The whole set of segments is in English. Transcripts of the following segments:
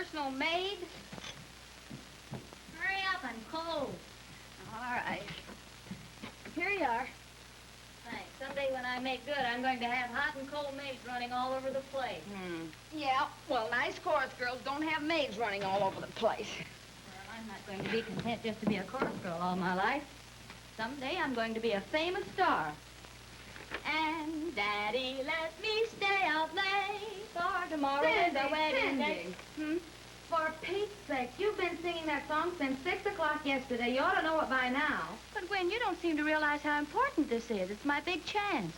personal maid? Hurry up, I'm cold. All right. Here you are. Thanks. Someday when I make good, I'm going to have hot and cold maids running all over the place. Yeah, well, nice chorus girls don't have maids running all over the place. Well, I'm not going to be content just to be a chorus girl all my life. Someday I'm going to be a famous star. And Daddy, let me stay out late, for tomorrow is our wedding day. For Pete's sake, you've been singing that song since 6 o'clock yesterday. You ought to know it by now. But, Gwen, you don't seem to realize how important this is. It's my big chance.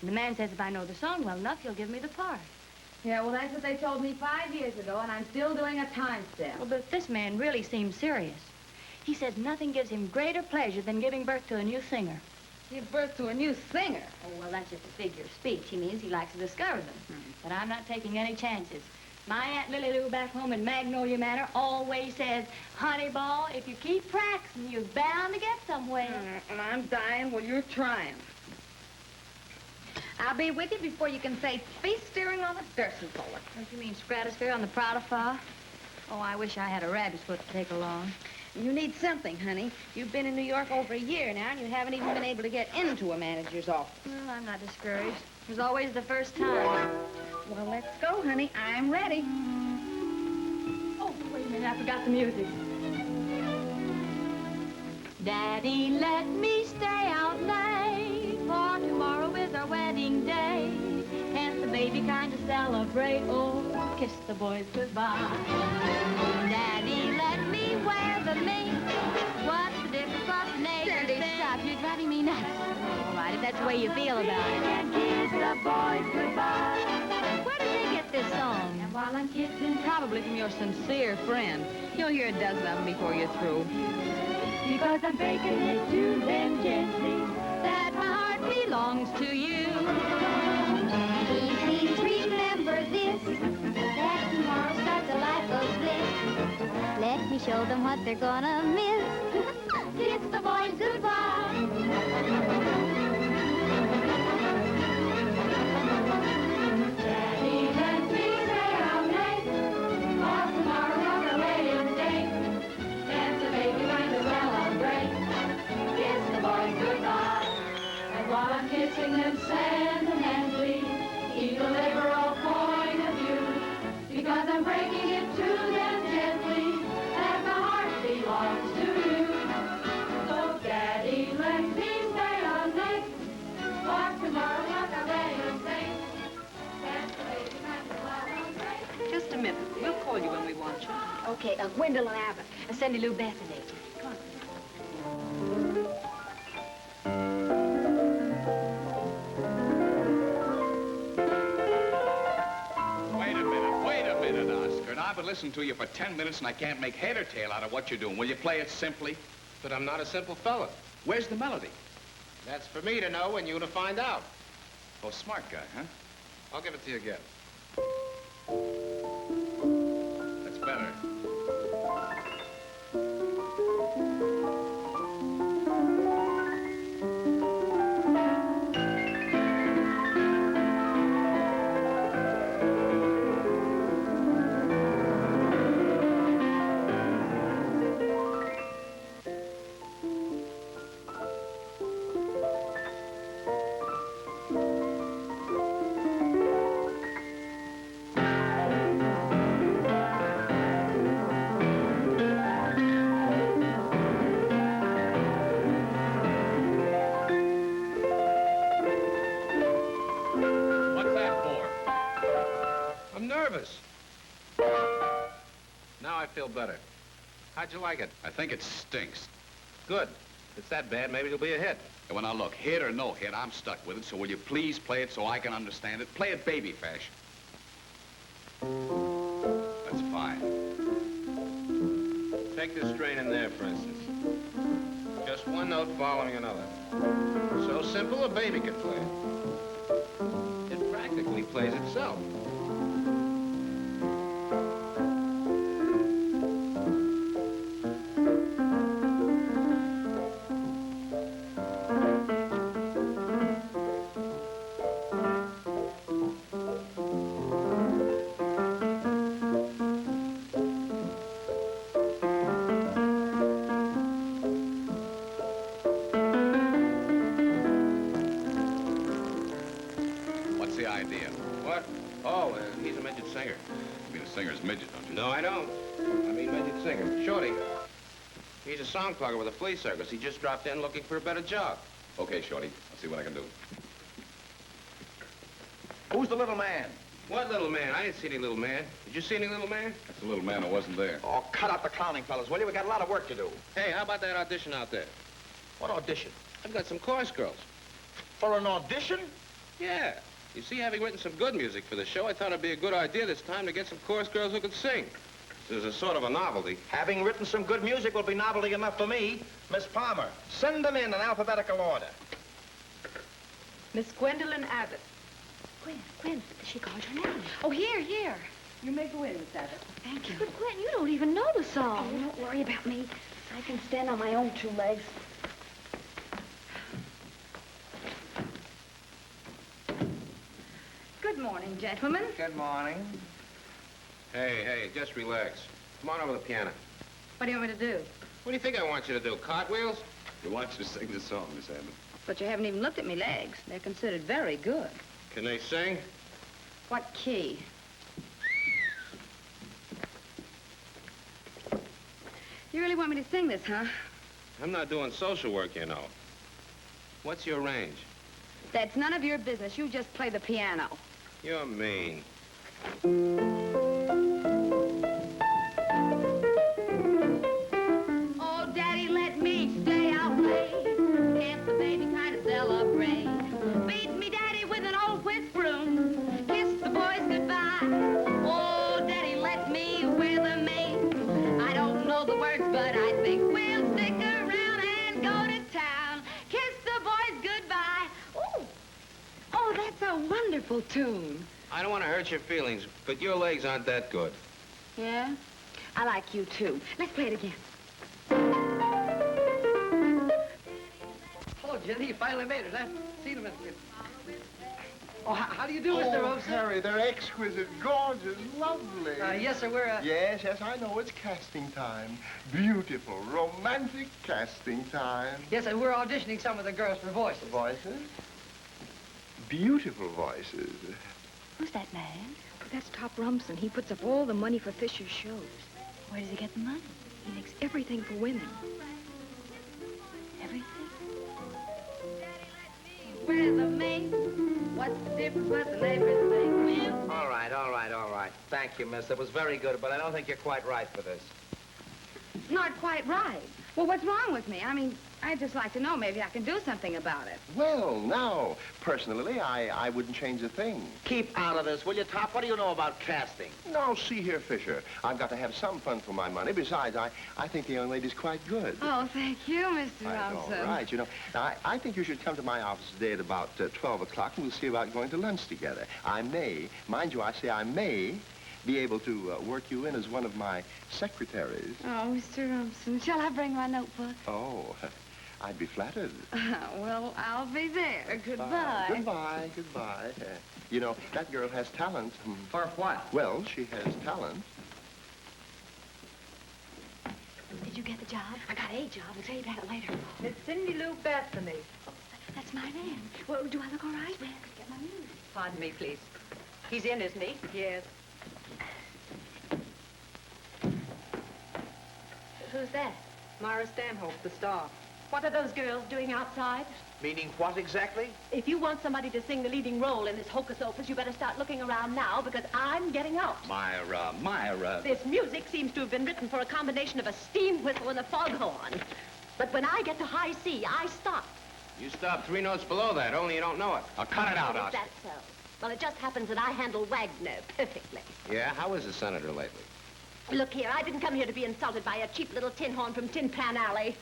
And the man says if I know the song well enough, he'll give me the part. Yeah, well, that's what they told me 5 years ago, and I'm still doing a time step. Well, but this man really seems serious. He says nothing gives him greater pleasure than giving birth to a new singer. Give birth to a new singer? Oh, well, that's just a figure of speech. He means he likes to discover them. But I'm not taking any chances. My Aunt Lily Lou back home in Magnolia Manor always says, honey ball, if you keep practicing, you're bound to get somewhere. And I'm dying while you're trying. I'll be with you before you can say feast steering on the Dersenpoller. Don't you mean stratosphere on the Proudophile? Oh, I wish I had a rabbit's foot to take along. You need something, honey. You've been in New York over a year now, and you haven't even been able to get into a manager's office. Well, I'm not discouraged. It was always the first time. Well, let's go, honey. I'm ready. Oh, wait a minute. I forgot the music. Daddy, let me stay out late, for tomorrow is our wedding day. And the baby kind of celebrate. Oh, kiss the boys goodbye. Daddy, let me wear the mink. What's the difference of the name? Sandy, stop. You're driving me nuts. All right, if that's the way you feel about it. And kiss the boys goodbye. Where did they get this song? And while I'm kissing, probably from your sincere friend. You'll hear a dozen of them before you're through. Because I'm breaking it to them gently, that my heart belongs to you. Please remember this, that tomorrow starts a life of bliss. Let me show them what they're gonna miss. Kiss the boys goodbye. Daddy, let me stay out late, for tomorrow's our wedding day. Dance the baby kind to celebrate. Kiss the boys goodbye. And while I'm kissing them sentimentally, keep the liberal point of view. Because I'm breaking it to them gently, that my heart belongs to you. So, Daddy, let me stay out late, for tomorrow's our wedding day. Dance the baby kind to celebrate. Just a minute. We'll call you when we want you. Okay, Gwendolyn Abbott, Cindy Lou Bethany. Come on. Wait a minute, Oscar. Now, I've been listening to you for 10 minutes and I can't make head or tail out of what you're doing. Will you play it simply? But I'm not a simple fella. Where's the melody? That's for me to know and you to find out. Oh, smart guy, huh? I'll give it to you again. That's better. What's that for? I'm nervous. Now I feel better. How'd you like it? I think it stinks. Good. If it's that bad, maybe it'll be a hit. Well, now, look, hit or no hit, I'm stuck with it, so will you please play it so I can understand it? Play it baby fashion. That's fine. Take this strain in there, for instance. Just one note following another. So simple, a baby can play it. It practically plays itself. singer's midget, don't you? No, I don't. I mean midget singer. Shorty. He's a song plugger with a flea circus. He just dropped in looking for a better job. Okay, Shorty. I'll see what I can do. Who's the little man? What little man? I didn't see any little man. Did you see any little man? That's the little man who wasn't there. Oh, cut out the clowning, fellas, will you? We got a lot of work to do. Hey, how about that audition out there? What audition? I've got some chorus girls. For an audition? Yeah. You see, having written some good music for the show, I thought it'd be a good idea this time to get some chorus girls who could sing. This is a sort of a novelty. Having written some good music will be novelty enough for me. Miss Palmer, send them in alphabetical order. Miss Gwendolyn Abbott. Gwen, she called your name. Oh, here. You may go in, Miss Abbott. Thank you. But, Gwen, you don't even know the song. Oh, don't worry about me. I can stand on my own two legs. Good morning, gentlemen. Good morning. Hey, just relax. Come on over to the piano. What do you want me to do? What do you think I want you to do, cartwheels? We want you to sing this song, Miss Abbott. But you haven't even looked at me legs. They're considered very good. Can they sing? What key? You really want me to sing this, huh? I'm not doing social work, you know. What's your range? That's none of your business. You just play the piano. You're mean. Oh, Daddy, let me stay out late. Can't the baby kind of celebrate? Beat me, Daddy, with an old whisk broom. Kiss the boys goodbye. Oh, Daddy, let me wear the mane. I don't know the words, but I think we'll stick around and go to town. Kiss the boys goodbye. Oh, that's a wonderful tune. I don't want to hurt your feelings, but your legs aren't that good. Yeah? I like you, too. Let's play it again. Hello, Jenny. You finally made it, huh? See you, Mr. Oh, how do you do, Mr. Robson? Harry, they're exquisite, gorgeous, lovely. Yes, sir, we're, Yes, I know. It's casting time. Beautiful, romantic casting time. Yes, sir, we're auditioning some of the girls for voices. Voices? Beautiful voices. Who's that man? That's Top Rumson. He puts up all the money for Fisher's shows. Where does he get the money? He makes everything for women. Everything? Where's the mate? What's the difference? What's the neighbors think? All right. Thank you, miss. It was very good, but I don't think you're quite right for this. Not quite right. Well, what's wrong with me? I mean, I'd just like to know. Maybe I can do something about it. Well, now, personally, I wouldn't change a thing. Keep out of this, will you, Top? What do you know about casting? No, see here, Fisher. I've got to have some fun for my money. Besides, I think the young lady's quite good. Oh, thank you, Mr. All Rumson. right, you know. Now, I think you should come to my office today at about 12 o'clock, and we'll see about going to lunch together. I may, mind you, I say I may, be able to work you in as one of my secretaries. Oh, Mr. Rumson, shall I bring my notebook? Oh, I'd be flattered. Well, I'll be there. Goodbye. Goodbye. You know, that girl has talent. For what? Well, she has talent. Did you get the job? I got a job. I'll tell you about it later. Miss Cindy Lou Bethany. That's my man. Well, do I look all right? Well, get my news. Pardon me, please. He's in, isn't he? Yes. Who's that? Myra Stanhope, the star. What are those girls doing outside? Meaning what exactly? If you want somebody to sing the leading role in this hocus-pocus, you better start looking around now, because I'm getting out. Myra. This music seems to have been written for a combination of a steam whistle and a foghorn. But when I get to high C, I stop. You stop 3 notes below that, only you don't know it. Now, cut it out, Is Oscar. that so? Well, it just happens that I handle Wagner perfectly. Yeah? How is the senator lately? Look here, I didn't come here to be insulted by a cheap little tin horn from Tin Pan Alley.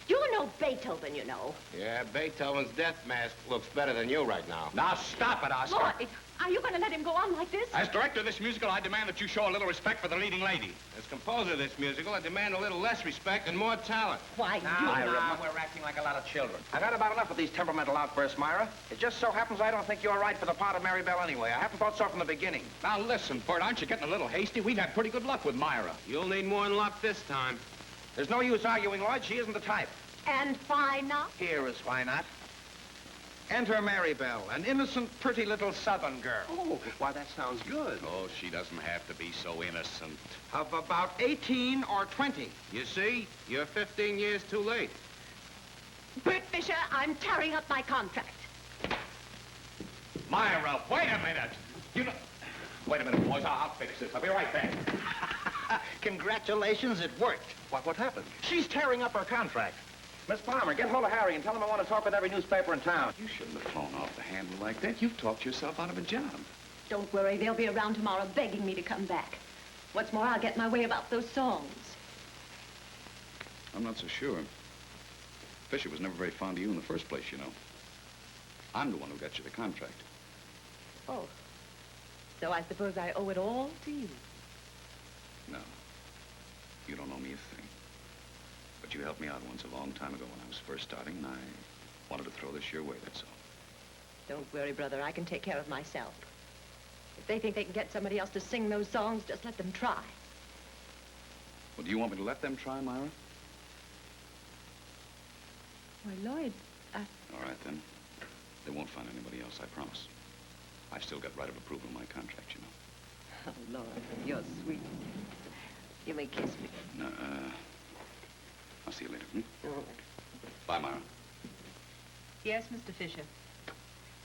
You're no Beethoven, you know. Yeah, Beethoven's death mask looks better than you right now. Now, stop it, Oscar. Lloyd, are you going to let him go on like this? As director of this musical, I demand that you show a little respect for the leading lady. As composer of this musical, I demand a little less respect and more talent. Why, Now, we're acting like a lot of children. I've had about enough of these temperamental outbursts, Myra. It just so happens I don't think you're right for the part of Mary Bell anyway. I haven't thought so from the beginning. Now, listen, Bert, aren't you getting a little hasty? We've had pretty good luck with Myra. You'll need more than luck this time. There's no use arguing, Lloyd. She isn't the type. And why not? Here is why not. Enter Mary Bell, an innocent, pretty little southern girl. Oh, why, that sounds good. Oh, she doesn't have to be so innocent. Of about 18 or 20. You see? You're 15 years too late. Bert Fisher, I'm tearing up my contract. Myra, wait a minute. You know... Wait a minute, boys. I'll fix this. I'll be right back. Congratulations, it worked. What happened? She's tearing up her contract. Miss Palmer, get hold of Harry and tell him I want to talk with every newspaper in town. You shouldn't have flown off the handle like that. You've talked yourself out of a job. Don't worry, they'll be around tomorrow begging me to come back. What's more, I'll get my way about those songs. I'm not so sure. Fisher was never very fond of you in the first place, you know. I'm the one who got you the contract. Oh. So I suppose I owe it all to you. No. You don't owe me a thing. But you helped me out once a long time ago when I was first starting, and I wanted to throw this your way, that's all. Don't worry, brother. I can take care of myself. If they think they can get somebody else to sing those songs, just let them try. Well, do you want me to let them try, Myra? Why, Lloyd, All right, then. They won't find anybody else, I promise. I still got right of approval of my contract, you know. Oh, Lloyd, you're sweet. You may kiss me. No, I'll see you later, hmm? All right. Bye, Myra. Yes, Mr. Fisher.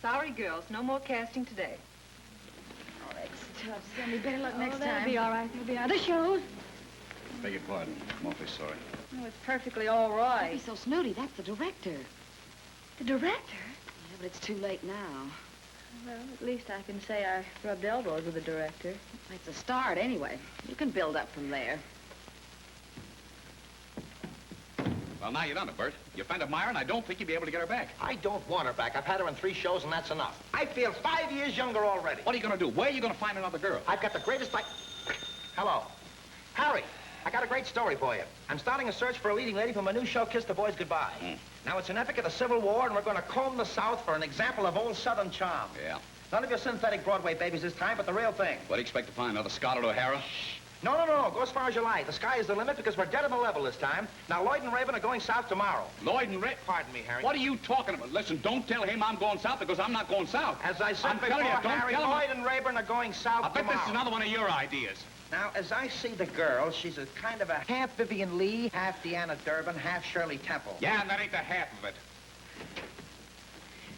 Sorry, girls. No more casting today. Oh, that's tough, Cindy. Better luck next time. that'll Be all right. There'll be other shows. Beg your pardon. I'm awfully sorry. Oh, it's perfectly all Don't right. be so snooty. That's the director. The director? Yeah, but it's too late now. Well, at least I can say I rubbed elbows with the director. It's a start, anyway. You can build up from there. Well, now you're done it, Bert. You offended Myra, and I don't think you'll be able to get her back. I don't want her back. I've had her in 3 shows, and that's enough. I feel 5 years younger already. What are you going to do? Where are you going to find another girl? I've got the greatest Hello. Harry, I got a great story for you. I'm starting a search for a leading lady for my new show, Kiss the Boys Goodbye. Now, it's an epic of the Civil War, and we're going to comb the South for an example of old Southern charm. Yeah. None of your synthetic Broadway babies this time, but the real thing. What do you expect to find? Another Scarlett O'Hara? No. Go as far as you like. The sky is the limit because we're dead on the level this time. Now, Lloyd and Raven are going south tomorrow. Lloyd and Rick? Pardon me, Harry. What are you talking about? Listen, don't tell him I'm going south because I'm not going south. As I said I'm before, telling you, don't Harry, tell him. Lloyd and Raven are going south I bet tomorrow. this is another one of your ideas. Now, as I see the girl, she's a kind of a half Vivian Lee, half Deanna Durbin, half Shirley Temple. Yeah, and that ain't the half of it.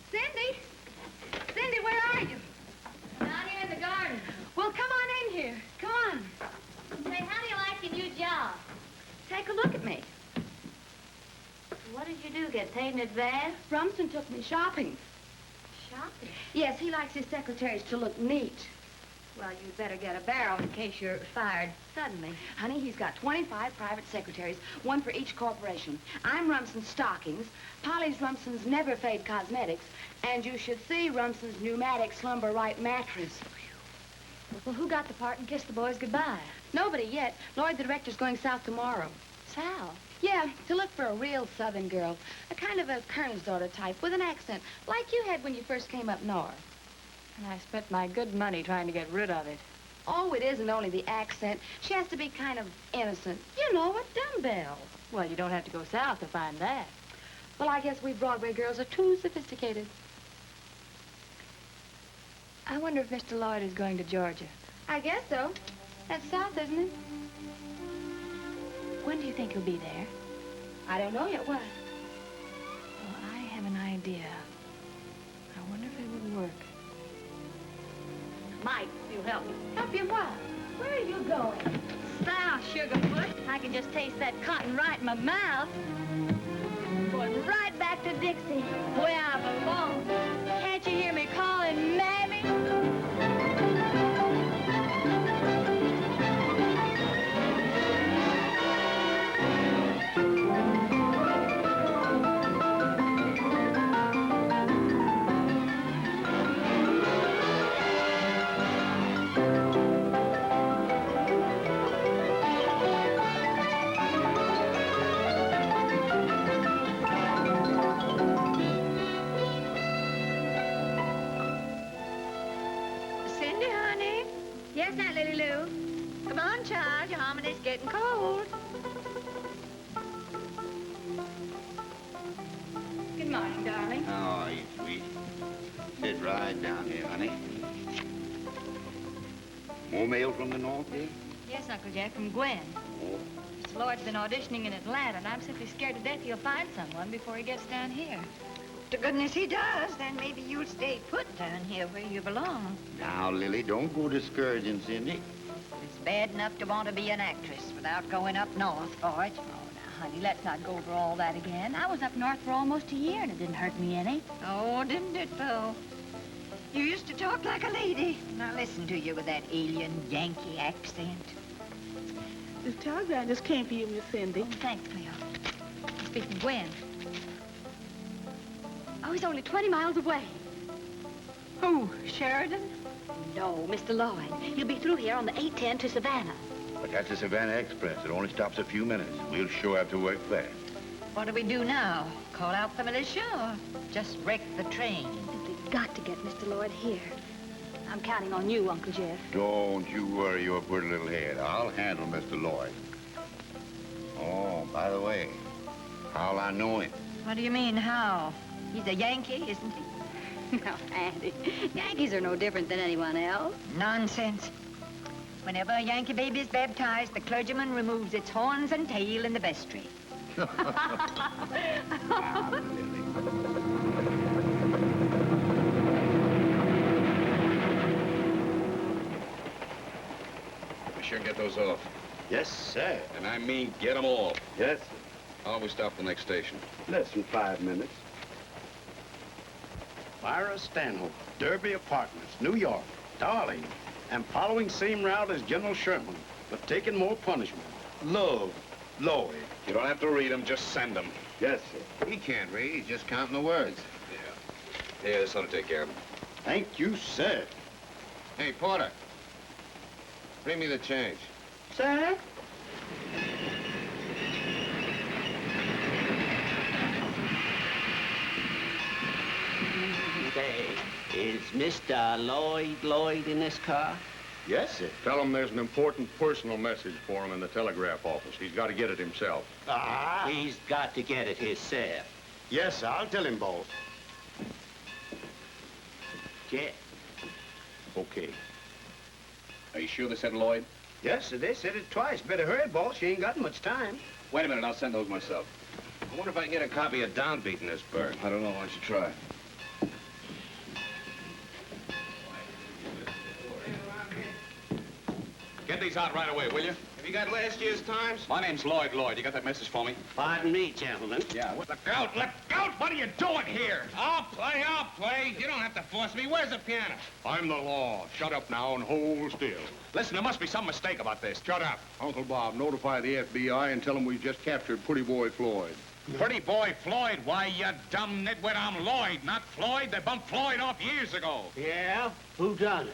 Cindy! Cindy, where are you? Down here in the garden. Well, come on in here. Come on. Say, how do you like your new job? Take a look at me. What did you do, get paid in advance? Rumson took me shopping. Shopping. Yes, he likes his secretaries to look neat. Well, you'd better get a barrel in case you're fired suddenly. Honey, he's got 25 private secretaries, one for each corporation. I'm Rumson's Stockings, Polly's Rumson's Never Fade Cosmetics, and you should see Rumson's pneumatic slumber right mattress. Well, who got the part and kissed the boys goodbye? Nobody yet. Lloyd, the director's going south tomorrow. Sal. Yeah, to look for a real southern girl, a kind of a colonel's daughter type with an accent, like you had when you first came up north. And I spent my good money trying to get rid of it. Oh, it isn't only the accent. She has to be kind of innocent. You know, a dumbbell. Well, you don't have to go south to find that. Well, I guess we Broadway girls are too sophisticated. I wonder if Mr. Lloyd is going to Georgia. I guess so. That's south, isn't it? When do you think he'll be there? I don't know yet. What? Well, I have an idea. I wonder if it would work. Mike, you help me. Help you what? Where are you going? South, Sugarfoot. I can just taste that cotton right in my mouth. Going right back to Dixie, where I belong. Can't you hear me calling Mammy? Yes, Aunt Lily Lou. Come on, child. Your hominy's getting cold. Good morning, darling. How are you, sweet? Sit right down here, honey. More mail from the North, eh? Yes, Uncle Jeff, from Gwen. Oh. Mr. Lloyd's been auditioning in Atlanta, and I'm simply scared to death he'll find someone before he gets down here. To goodness he does, then maybe you'll stay put down here where you belong. Now, Lily, don't go discouraging Cindy. It's bad enough to want to be an actress without going up north for it. Oh, now, honey, let's not go over all that again. I was up north for almost a year, and it didn't hurt me any. Oh, didn't it, though? You used to talk like a lady. Now listen to you with that alien Yankee accent. This telegram just came for you, Miss Cindy. Oh, thanks, Cleo. Speaking of Gwen. Oh, he's only 20 miles away. Who, Sheridan? No, Mr. Lloyd. He'll be through here on the 8:10 to Savannah. But that's the Savannah Express. It only stops a few minutes. We'll sure have to work fast. What do we do now? Call out the militia or just wreck the train? We've got to get Mr. Lloyd here. I'm counting on you, Uncle Jeff. Don't you worry your pretty little head. I'll handle Mr. Lloyd. Oh, by the way, how'll I know him? What do you mean, how? He's a Yankee, isn't he? No, Andy. Yankees are no different than anyone else. Nonsense. Whenever a Yankee baby is baptized, the clergyman removes its horns and tail in the vestry. Be sure and get those off. Yes, sir. And I mean get them all. Yes, sir. I'll we stop the next station. Less than 5 minutes. Myra Stanhope, Derby Apartments, New York. Darling, am following same route as General Sherman, but taking more punishment. Love, Lloyd. You don't have to read them, just send them. Yes, sir. He can't read. He's just counting the words. Yeah. Yeah, this ought to take care of them. Thank you, sir. Hey, Porter. Bring me the change. Sir? Say, is Mr. Lloyd in this car? Yes, sir. Tell him there's an important personal message for him in the telegraph office. He's got to get it himself. He's got to get it himself. Yes, sir. I'll tell him both. Jeff. Okay. Are you sure they said Lloyd? Yes, sir. They said it twice. Better hurry, boss. She ain't got much time. Wait a minute, I'll send those myself. I wonder if I can get a copy of Downbeat in this bird. I don't know, why don't you try? Get these out right away, will you? Have you got last year's Times? My name's Lloyd. You got that message for me? Pardon me, gentlemen. Yeah, what? Look out! What are you doing here? I'll play. You don't have to force me. Where's the piano? I'm the law. Shut up now and hold still. Listen, there must be some mistake about this. Shut up. Uncle Bob, notify the FBI and tell them we just captured Pretty Boy Floyd. Pretty boy Floyd? Why, you dumb nitwit, I'm Lloyd, not Floyd. They bumped Floyd off years ago. Yeah? Who done it?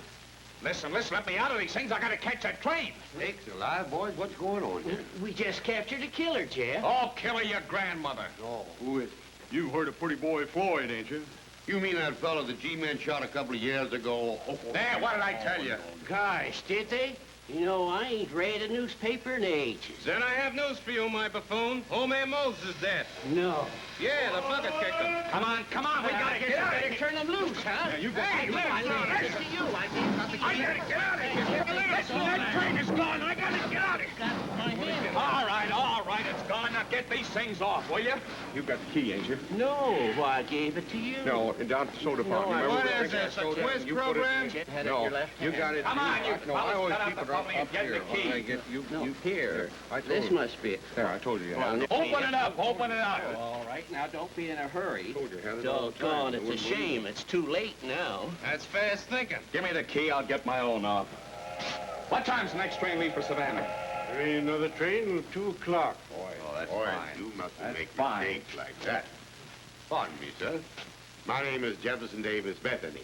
Listen, let me out of these things. I gotta catch that train. Sakes alive, boys. What's going on here? We just captured a killer, Jeff. Oh, killer your grandmother. Oh. Who is it? You've heard of Pretty Boy Floyd, ain't you? You mean that fellow the G-men shot a couple of years ago? There, what did I tell you? Gosh, did they? You know, I ain't read a newspaper in ages. Then I have news for you, my buffoon. Homie Moses is dead. No. Yeah, the bucket kicked him. Come on, we gotta get out of here. Turn them loose, huh? Yeah, you go. Hey, Listen to you. I gave got the I gotta get out of here. Listen, that train is gone. I gotta get out of here. All right, it's gone. Now get these things off, will you? You've got the key, ain't you? No, I gave it to you. No, down at the soda fountain. No, Remember what we is drank this, that a soda quiz and you put it- program? No, you got it. Come on, you No, I fellas, always cut out keep the it puppy and up get here. the key. I get you here. I told This you. must be it. There, I told you. You had it. Open it up. All right, now don't be in a hurry. I told you, had it all the time. Doggone, It it's a wouldn't leave. shame. It's too late now. That's fast thinking. Give me the key, I'll get my own off. What time's the next train leave for Savannah? There ain't another train till 2 o'clock. Boy, that's boy, fine. you mustn't That's make fine. mistakes like that. Pardon me, sir. My name is Jefferson Davis Bethany.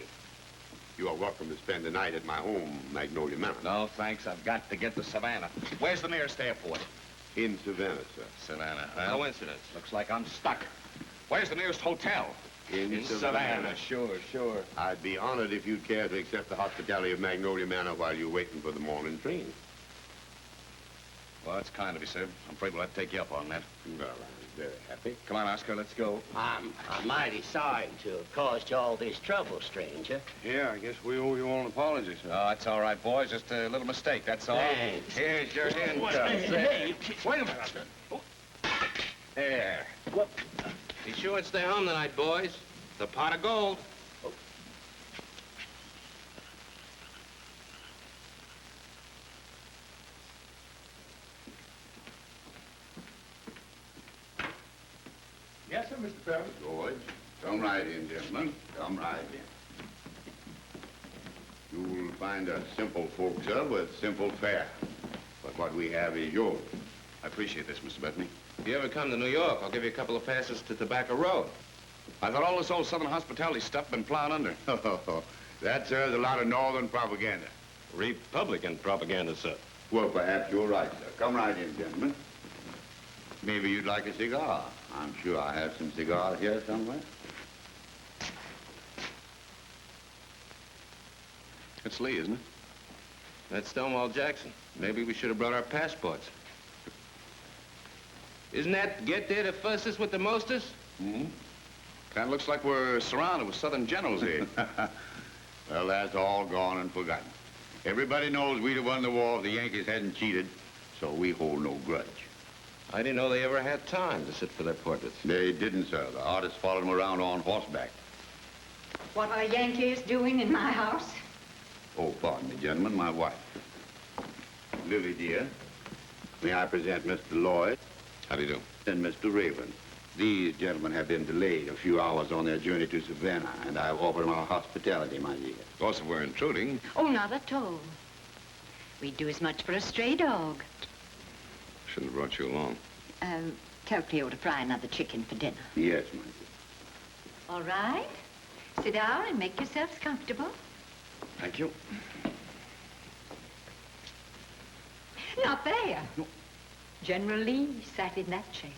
You are welcome to spend the night at my home, Magnolia Manor. No, thanks. I've got to get to Savannah. Where's the nearest airport? In Savannah, sir. Savannah. Coincidence. Looks like I'm stuck. Where's the nearest hotel? In Savannah. Sure. I'd be honored if you'd care to accept the hospitality of Magnolia Manor while you're waiting for the morning train. Well, that's kind of you, sir. I'm afraid we'll have to take you up on that. Well, I'm very happy. Come on, Oscar, let's go. I'm mighty sorry to have caused you all this trouble, stranger. Yeah, I guess we owe you all an apology, sir. Oh, that's all right, boys. Just a little mistake, that's all. Thanks. Here's your handcuffs. Hey, Wait a minute. There. Be sure and stay home tonight, boys. The pot of gold. Yes, sir, Mr. Farrell. George, come right in, gentlemen. Come right in. You'll find us simple folks, sir, with simple fare. But what we have is yours. I appreciate this, Mr. Bethany. If you ever come to New York, I'll give you a couple of passes to Tobacco Road. I thought all this old Southern hospitality stuff been plowed under. That, sir, is a lot of Northern propaganda. Republican propaganda, sir. Well, perhaps you're right, sir. Come right in, gentlemen. Maybe you'd like a cigar. I'm sure I have some cigars here somewhere. It's Lee, isn't it? That's Stonewall Jackson. Maybe we should have brought our passports. Isn't that get there to fuss us with the mostest? Mm-hmm. Kind of looks like we're surrounded with Southern generals here. Well, that's all gone and forgotten. Everybody knows we'd have won the war if the Yankees hadn't cheated, so we hold no grudge. I didn't know they ever had time to sit for their portraits. They didn't, sir. The artists followed them around on horseback. What are Yankees doing in my house? Oh, pardon me, gentlemen, my wife. Livy, dear, may I present Mr. Lloyd? How do you do? And Mr. Raymond. These gentlemen have been delayed a few hours on their journey to Savannah, and I've offered them our hospitality, my dear. Of course, if we're intruding. Oh, not at all. We'd do as much for a stray dog. Shouldn't have brought you along. Tell Cleo to fry another chicken for dinner. Yes, my dear. All right. Sit down and make yourselves comfortable. Thank you. Not there. No. General Lee sat in that chair.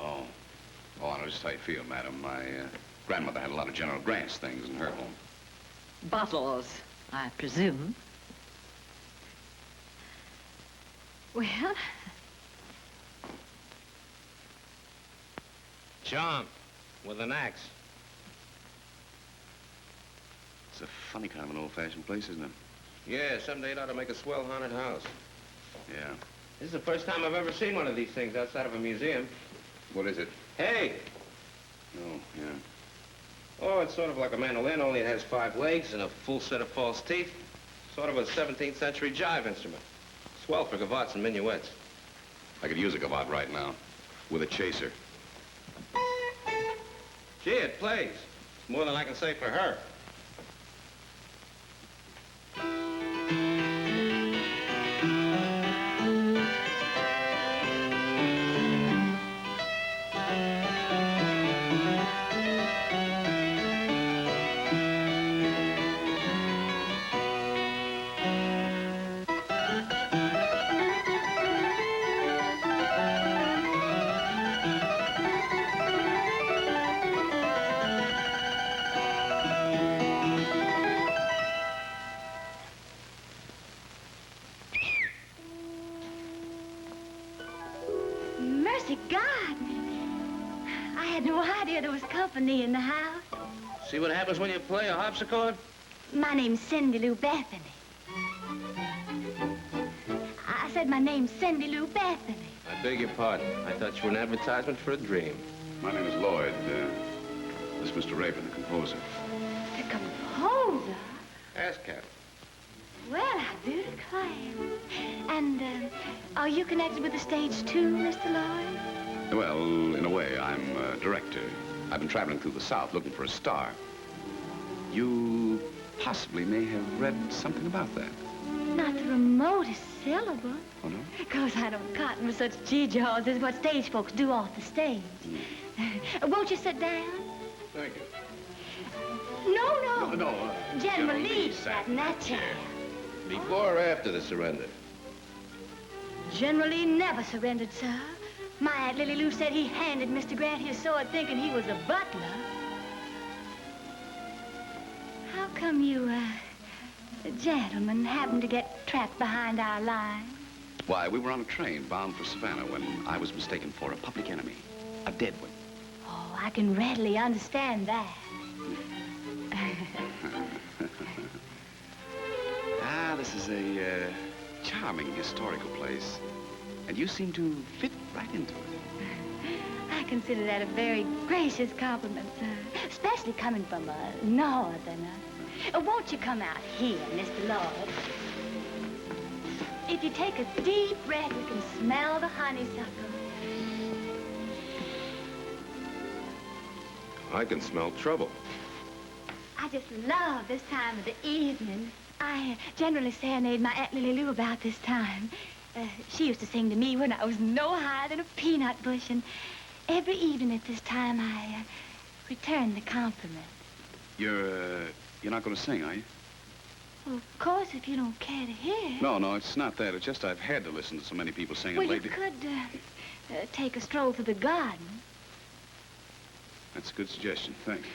Oh. Oh, I know just how you feel, madam. My grandmother had a lot of General Grant's things in her home. Bottles, I presume. Well, John, with an axe. It's a funny kind of an old-fashioned place, isn't it? Yeah, someday it ought to make a swell haunted house. Yeah. This is the first time I've ever seen one of these things outside of a museum. What is it? Hey! Oh, yeah. Oh, it's sort of like a mandolin, only it has 5 legs and a full set of false teeth. Sort of a 17th century jive instrument. Swell for gavottes and minuets. I could use a gavotte right now. With a chaser. Gee, it plays. It's more than I can say for her. Mercy God! I had no idea there was company in the house. See what happens when you play a harpsichord? My name's Cindy Lou Bethany. I said my name's Cindy Lou Bethany. I beg your pardon. I thought you were an advertisement for a dream. My name is Lloyd. This is Mr. Raven, the composer. The composer? Ask Cat. Well, I do declare. And, are you connected with the stage, too, Mr. Lloyd? Well, in a way, I'm a director. I've been traveling through the South looking for a star. You possibly may have read something about that. Not the remotest syllable. Oh, no? Because I don't cotton with such geejaws as what stage folks do off the stage. Won't you sit down? Thank you. No. No. General Lee sat in that chair. Before or after the surrender? General Lee never surrendered, sir. My Aunt Lily Lou said he handed Mr. Grant his sword thinking he was a butler. How come you, gentlemen, happened to get trapped behind our line? Why, we were on a train bound for Savannah when I was mistaken for a public enemy. A dead one. Oh, I can readily understand that. This is a charming historical place. And you seem to fit right into it. I consider that a very gracious compliment, sir. Especially coming from a northerner. Won't you come out here, Mr. Lord? If you take a deep breath, you can smell the honeysuckle. I can smell trouble. I just love this time of the evening. I generally serenade my Aunt Lily Lou about this time. She used to sing to me when I was no higher than a peanut bush, and every evening at this time I return the compliment. You're not going to sing, are you? Well, of course, if you don't care to hear. No, it's not that. It's just I've had to listen to so many people singing Well, lately. you could take a stroll through the garden. That's a good suggestion. Thanks.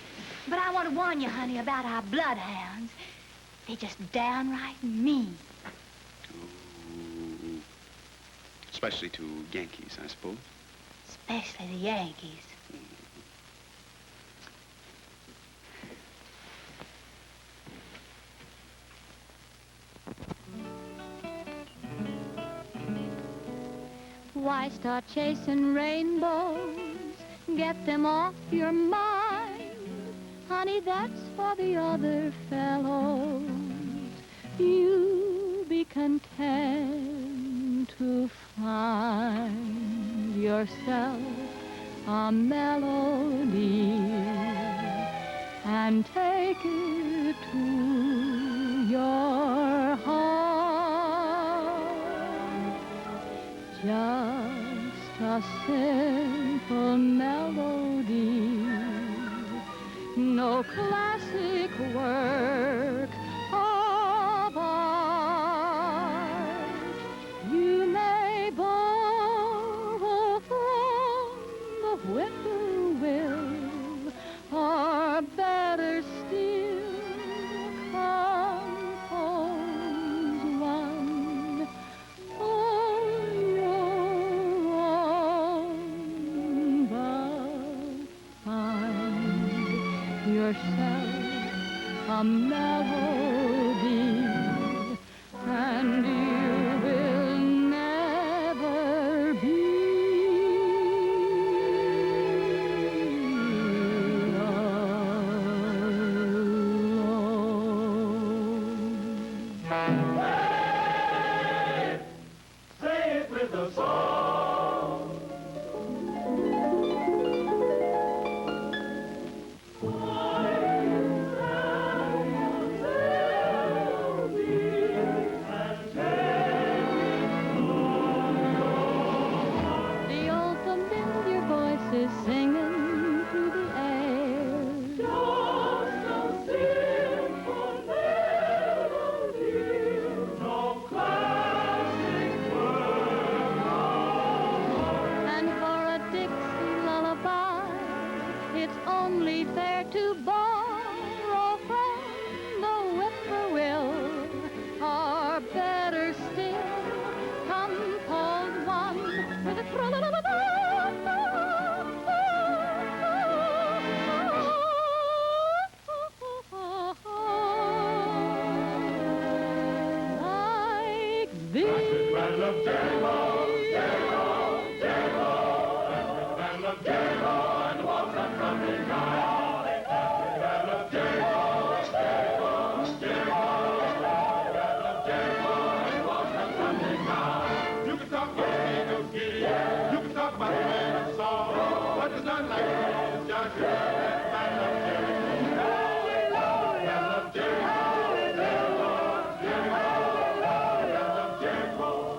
But I want to warn you, honey, about our bloodhounds. They're just downright mean. Ooh. Especially to Yankees, I suppose. Especially the Yankees. Why start chasing rainbows? Get them off your mind. Honey, that's for the other fellows. You be content to find yourself a melody and take it to your heart. Just a simple melody, no classic work of art. You may borrow from the whippoorwill, or better still, compose one on your own, but find yourself a melody, and you will never be alone. Say it with a song. The old familiar voices singing through the air. Just a simple melody, no classic work of art. And for a Dixie lullaby, it's only fair to borrow from the whippoorwill, or better still, compose one with a like this. Band of Jerome, Jerome, Jerome. Band of Jerome, and walk on from the night. Band of Jerome, Jerome, Jerome. Band of Jerome, and walk on from the night. You can talk about Ski, you can talk about the man of song, but there's none like this, Josh. Band of Jerome, Band of Jerome, Jerome, Jerome. Band of Jerome.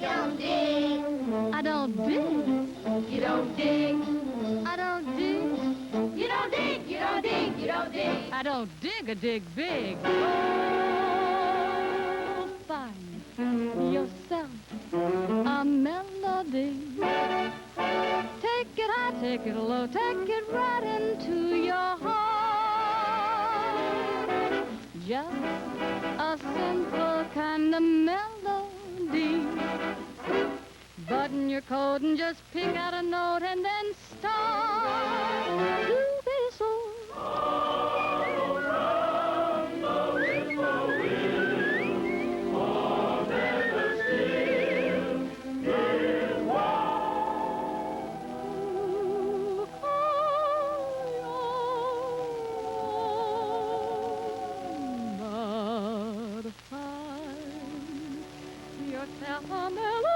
You don't dig. I don't dig. You don't dig. I don't dig. You don't dig. You don't dig. You don't dig. I don't dig a dig big. Oh, find yourself a melody. Take it high, take it low, take it right into your heart. Just a simple kind of melody. Button your coat and just pick out a note and then start to whistle. Yourself a melody.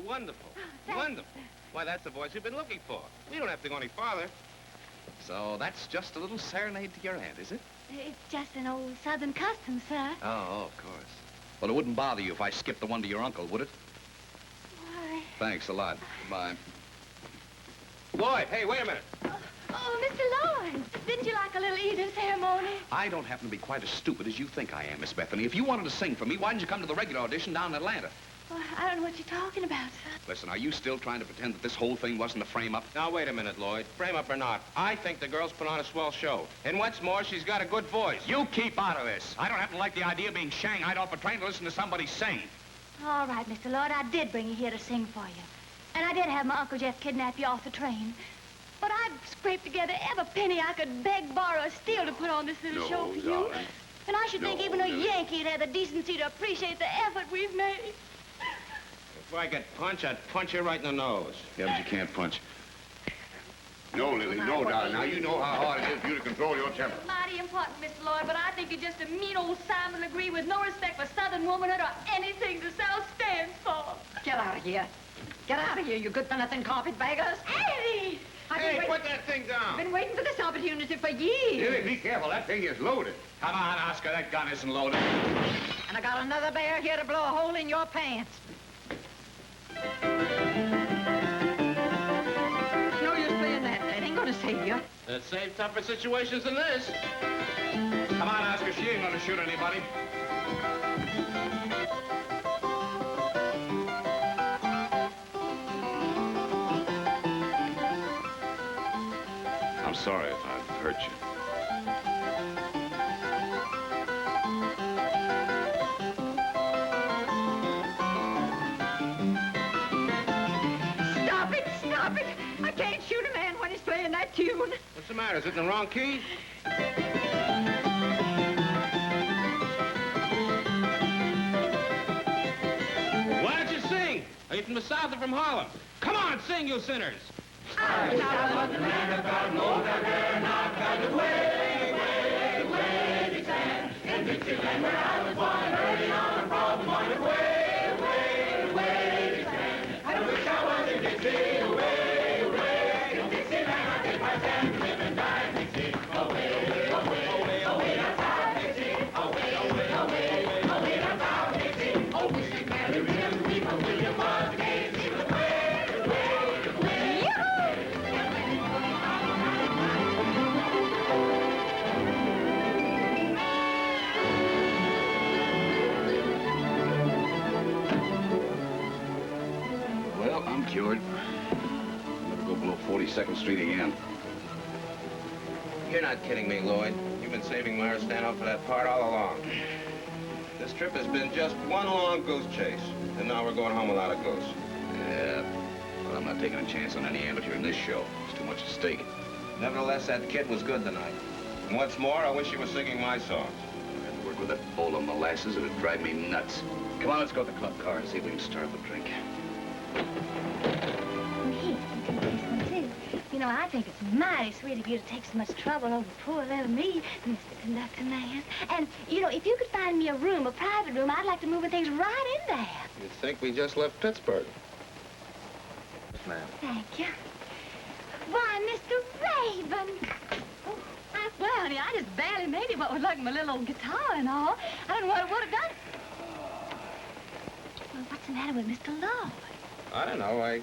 Wonderful. Wonderful. Why, that's the voice we've been looking for. We don't have to go any farther. So that's just a little serenade to your aunt, is it? It's just an old Southern custom, sir. Oh, of course. Well, it wouldn't bother you if I skipped the one to your uncle, would it? Why? Thanks a lot. Goodbye. Lloyd, hey, wait a minute. Oh, Mr. Lloyd, didn't you like a little evening ceremony? I don't happen to be quite as stupid as you think I am, Miss Bethany. If you wanted to sing for me, why didn't you come to the regular audition down in Atlanta? Well, I don't know what you're talking about, sir. Listen, are you still trying to pretend that this whole thing wasn't a frame-up? Now, wait a minute, Lloyd. Frame up or not, I think the girl's put on a swell show. And what's more, she's got a good voice. You keep out of this. I don't happen to like the idea of being shanghaied off a train to listen to somebody sing. All right, Mr. Lloyd, I did bring you here to sing for you. And I did have my Uncle Jeff kidnap you off the train. But I've scraped together every penny I could beg, borrow, or steal to put on this little show for you. And I should think even a Yankee'd have the decency to appreciate the effort we've made. If I could punch, I'd punch you right in the nose. Yeah, but you can't punch. No, Lily, no, darling. Now, you know how hard it is for you to control your temper. Mighty important, Mr. Lloyd, but I think you're just a mean old Simon Legree with no respect for Southern womanhood or anything the South stands for. Get out of here. Get out of here, you good-for-nothing carpetbaggers. Eddie! Hey, put that thing down. I've been waiting for this opportunity for years. Lily, be careful. That thing is loaded. Come on, Oscar. That gun isn't loaded. And I got another bear here to blow a hole in your pants. No use playing that. That ain't gonna save you. It saves tougher situations than this. Come on, Oscar. She ain't gonna shoot anybody. I'm sorry if I've hurt you. Stop it! Stop it! I can't shoot a man when he's playing that tune. What's the matter? Is it in the wrong key? Why don't you sing? Are you from the South or from Harlem? Come on, sing, you sinners. I was the man of God, no dagger, not got away, way, way, Dixieland. In Dixieland where I was born, early on from morning, way, way, way, Dixieland. I wish I was in Dixie, away, away, in Dixieland. I did my stand, live and die in Dixie, away, away, away, away, down south Dixie, away, away, away, away, down south Dixie. Oh, we sing Mary, William, Weaver, William was the case, he was way, way, way. Well, I'm cured. I'll never go below 42nd Street again. You're not kidding me, Lloyd. You've been saving Myra Stanhope for that part all along. This trip has been just one long goose chase, and now we're going home without a goose. Yeah, but I'm not taking a chance on any amateur in this show. It's too much at stake. Nevertheless, that kid was good tonight. And what's more, I wish she was singing my songs. I had to work with that bowl of molasses. It'd drive me nuts. Come on, let's go to the club car and see if we can start up a drink. Me, you take this one, too. You know, I think it's mighty sweet of you to take so much trouble over poor little me, Mr. Conductor Man. And, you know, if you could find me a room, a private room, I'd like to move things right in there. You'd think we just left Pittsburgh. Yes, ma'am. Thank you. Why, Mr. Raymond. Oh, well, honey, I just barely made it what was like my little old guitar and all. I don't know what it would have done. Well, what's the matter with Mr. Lloyd? I don't know. I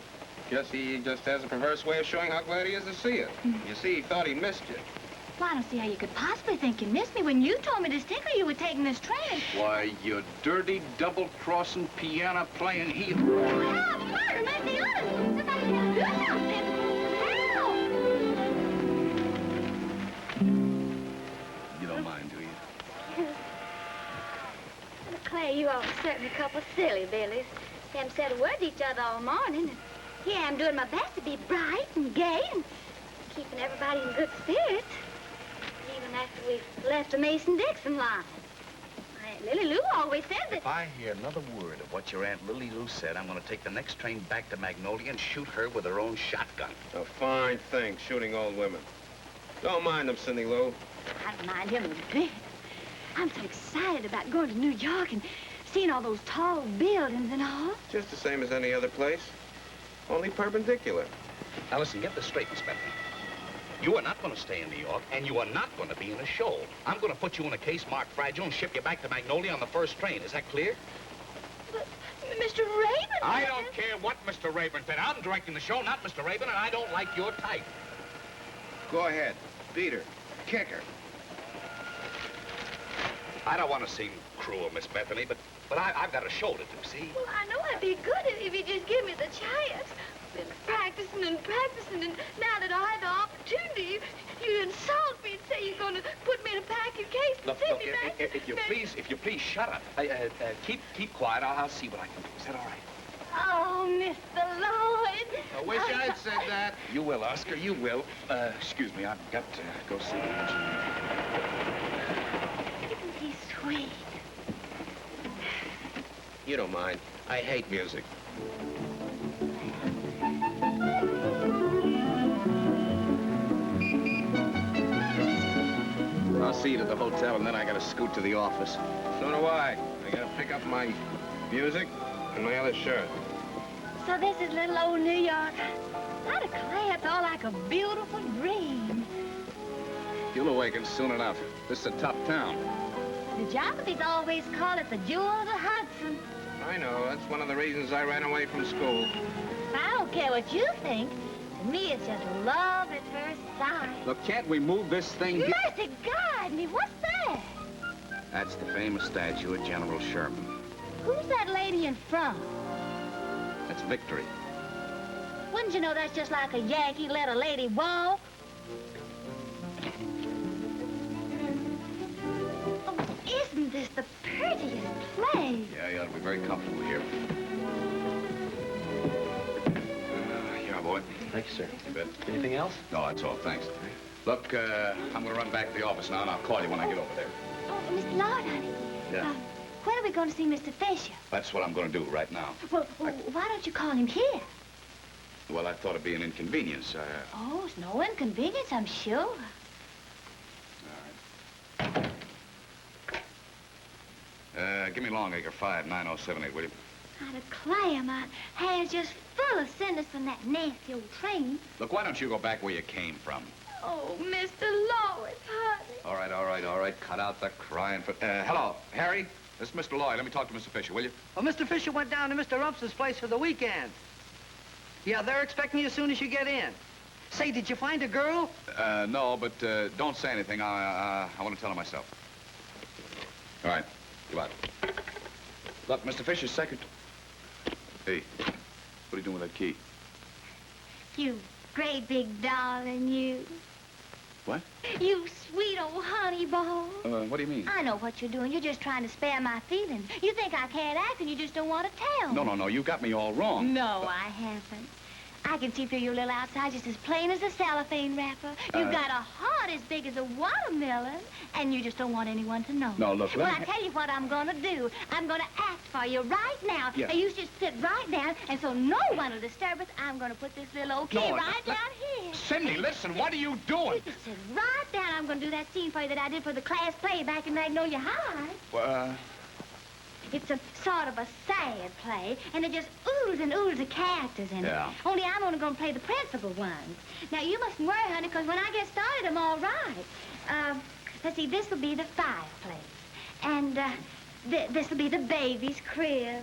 guess he just has a perverse way of showing how glad he is to see you. You see, he thought he missed you. Well, I don't see how you could possibly think you missed me when you told me distinctly you were taking this train. Why, you dirty, double-crossing, piano-playing heathen. Help! Murder! Make the others! Somebody do something! Help! You don't mind, do you? Well, Clay, you all are certainly a couple of silly billies. They haven't said a word to each other all morning. And here I'm doing my best to be bright and gay and keeping everybody in good spirits. Even after we've left the Mason-Dixon line. My Aunt Lily Lou always said that... If I hear another word of what your Aunt Lily Lou said, I'm going to take the next train back to Magnolia and shoot her with her own shotgun. A fine thing, shooting old women. Don't mind him, Cindy Lou. I don't mind him a bit. I'm so excited about going to New York and seeing all those tall buildings and all. Just the same as any other place. Only perpendicular. Now, listen, get this straight, Miss Bentley. You are not going to stay in New York, and you are not going to be in a show. I'm going to put you in a case marked fragile and ship you back to Magnolia on the first train. Is that clear? But, Mr. Raven... I don't care what Mr. Raven said. I'm directing the show, not Mr. Raven, and I don't like your type. Go ahead. Beat her. Kick her. I don't want to seem cruel, Miss Bethany, but I've got a show to do, see? Well, I know I'd be good if you just give me the chance. Been practicing and practicing, and now that I had the opportunity, you insult me and say you're going to put me in a packing case and send me back. If you please, shut up. Keep quiet. I'll see what I can do. Is that all right? Oh, Mr. Lloyd. I wish I'd said that. You will, Oscar. You will. Excuse me. I've got to go see the engineer. Isn't he sweet? You don't mind. I hate music. I'll see you to the hotel, and then I gotta scoot to the office. So do I. I gotta pick up my music and my other shirt. So this is little old New York. I declare it's all like a beautiful dream. You'll awaken soon enough. This is a tough town. The jockeys always call it the jewel of the Hudson. I know. That's one of the reasons I ran away from school. I don't care what you think. To me, it's just love at first sight. Look, can't we move this thing? Mercy God, me, what's that? That's the famous statue of General Sherman. Who's that lady in front? That's Victory. Wouldn't you know that's just like a Yankee let a lady walk? Oh, isn't this the prettiest place? Yeah, you ought to be very comfortable here. Here, boy. Thank you, sir. You bet. Anything else? No, that's all. Thanks. Look, I'm going to run back to the office now, and I'll call you when I get over there. Oh, Mr. Lloyd, honey. Yeah. When are we going to see Mr. Fisher? That's what I'm going to do right now. Well, why don't you call him here? Well, I thought it'd be an inconvenience. Oh, it's no inconvenience, I'm sure. Give me Longacre 59078, will you? I declare my hands just full of cinders from that nasty old train. Look, why don't you go back where you came from? Oh, Mr. Lloyd, honey. All right. Cut out the crying. Hello, Harry. This is Mr. Lloyd. Let me talk to Mr. Fisher, will you? Well, Mr. Fisher went down to Mr. Rumps's place for the weekend. Yeah, they're expecting you as soon as you get in. Say, did you find a girl? No, but don't say anything. I want to tell her myself. All right. Go out. Look, Mr. Fisher's secretary. Hey, what are you doing with that key? You great big darling, you. What? You sweet old honey ball. What do you mean? I know what you're doing. You're just trying to spare my feelings. You think I can't act and you just don't want to tell. No. You got me all wrong. No, I haven't. I can see through your little outside just as plain as a cellophane wrapper. You've got a heart as big as a watermelon, and you just don't want anyone to know. No, look, Well, I tell you what I'm gonna do. I'm gonna act for you right now. Yeah. Now, you just sit right down, and so no one will disturb us, I'm gonna put this little old key right down here. Cindy, listen, what are you doing? You just sit right down. I'm gonna do that scene for you that I did for the class play back in Magnolia High. Well, It's a sort of a sad play, and it just oozes and oozes of characters in Yeah. it. Only I'm only going to play the principal ones. Now, you mustn't worry, honey, because when I get started, I'm all right. Let's see, this will be the fireplace. And this will be the baby's crib.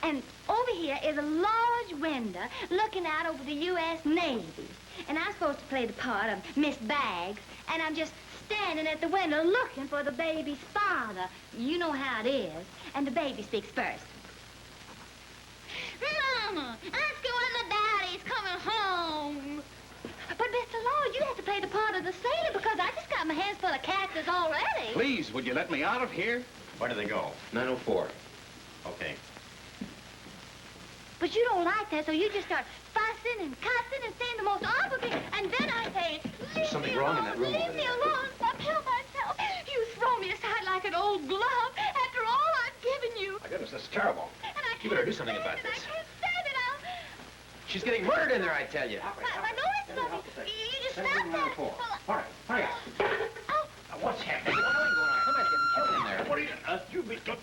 And over here is a large window looking out over the U.S. Navy. And I'm supposed to play the part of Miss Baggs, and I'm just standing at the window looking for the baby's father. You know how it is. And the baby speaks first. Mama, I'm going, the daddy's coming home. But, Mr. Law, you have to play the part of the sailor because I just got my hands full of characters already. please, would you let me out of here? Where do they go? 904. Okay. But you don't like that, so you just start fussing and cussing and saying the most awful things. And then I say, There's something wrong in that room over leave me there. alone. I'll kill myself. You throw me aside like an old glove after all I've given you. My goodness, this is terrible. And I You better do something about I this. can't stand it. She's getting murdered in there, I tell you. I know it's nothing. You just stop that. All right, hurry up. Oh. What's happening? What's going on? Somebody's getting killed in there. What are you be... Stop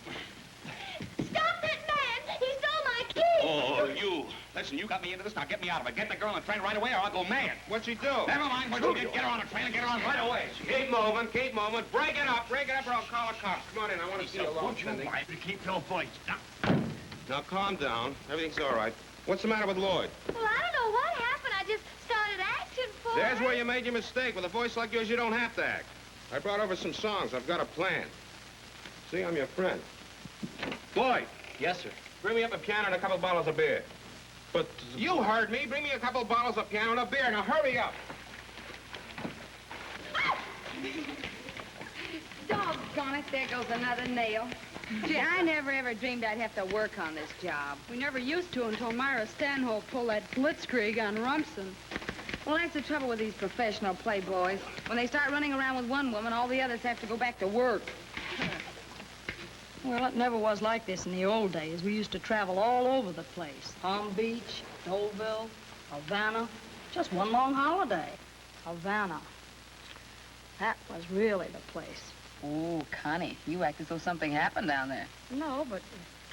that man. He stole my key. Oh, you. Listen, you got me into this. Now get me out of it. Get the girl on the train right away or I'll go mad. What'd she do? Never mind what you did. Get her on the train and get her on right away. Keep moving, keep moving. Break it up, or I'll call the cops. Come on in, I want to see you alone. Won't you mind to keep your voice down? Now, calm down. Everything's all right. What's the matter with Lloyd? Well, I don't know what happened. I just started acting for There's it. where you made your mistake. With a voice like yours, you don't have to act. I brought over some songs. I've got a plan. See, I'm your friend. Lloyd. Yes, sir. Bring me up a piano and a couple bottles of beer. But... You heard me. Bring me a couple bottles of piano and a beer. Now, hurry up. Doggone it, there goes another nail. Gee, I never ever dreamed I'd have to work on this job. We never used to until Myra Stanhope pulled that blitzkrieg on Rumson. Well, that's the trouble with these professional playboys. When they start running around with one woman, all the others have to go back to work. Well, it never was like this in the old days. We used to travel all over the place. Palm Beach, Doleville, Havana. Just one long holiday. Havana. That was really the place. Oh, Connie, you act as though something happened down there. No, but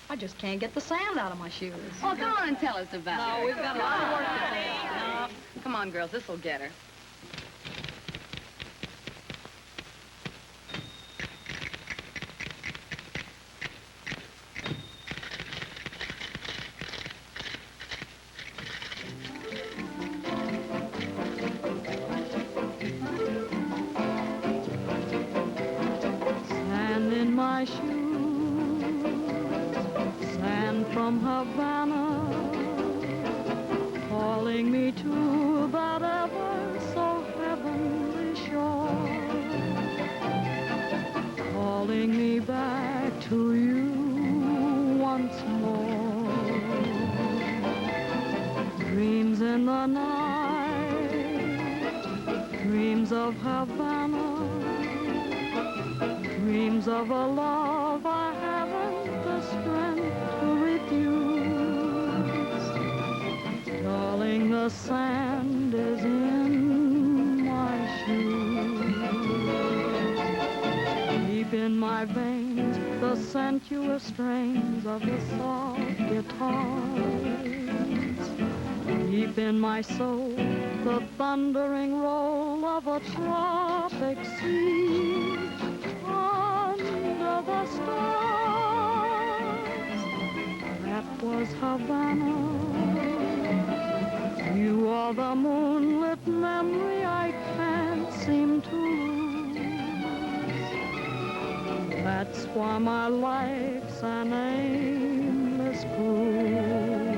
I just can't get the sand out of my shoes. Oh, come on and tell us about it. No, we've got a lot of work to do. No. Come on, girls, this'll get her. Sand in my shoes, sand from Havana, calling me to that ever so heavenly shore, calling me back to you once more. Dreams in the night, dreams of Havana, dreams of a love I haven't the strength to refuse. Darling, the sand is in my shoes. Deep in my veins, the sensuous strains of the soft guitars. Deep in my soul, the thundering roll of a tropic sea. Under the stars, that was Havana. You are the moonlit memory I can't seem to lose. That's why my life's an aimless cruise.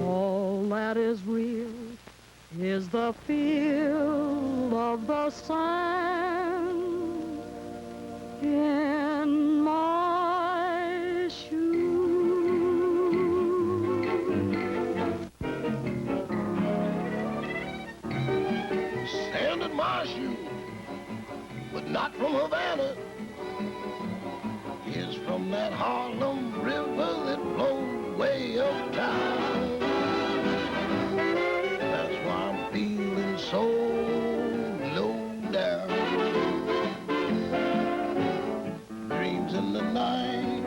All that is real is the feel of the sand in my shoes. shoe, but not from Havana. It's from that Harlem River that flows way uptown. That's why I'm feeling so low down. Dreams in the night,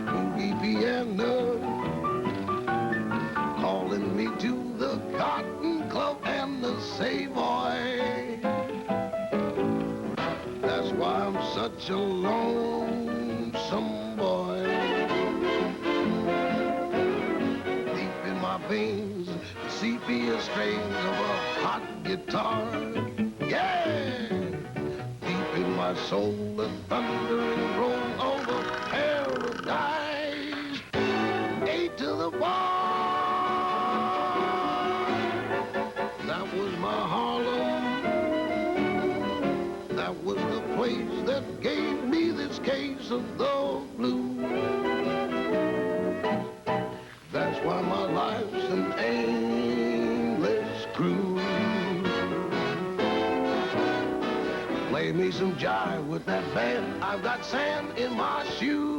boogie piano, calling me to the Cotton Club and the Savoy. That's why I'm such a lonesome boy. Deep in my veins, the sepia strains of a hot guitar. Yeah! Deep in my soul, the thundering roll of a paradise. A to the bar. That was my Harlem. That was the place that gave me this case of the blues. That's why my life's an aimless cruise. Play me some jive with that band. I've got sand in my shoes.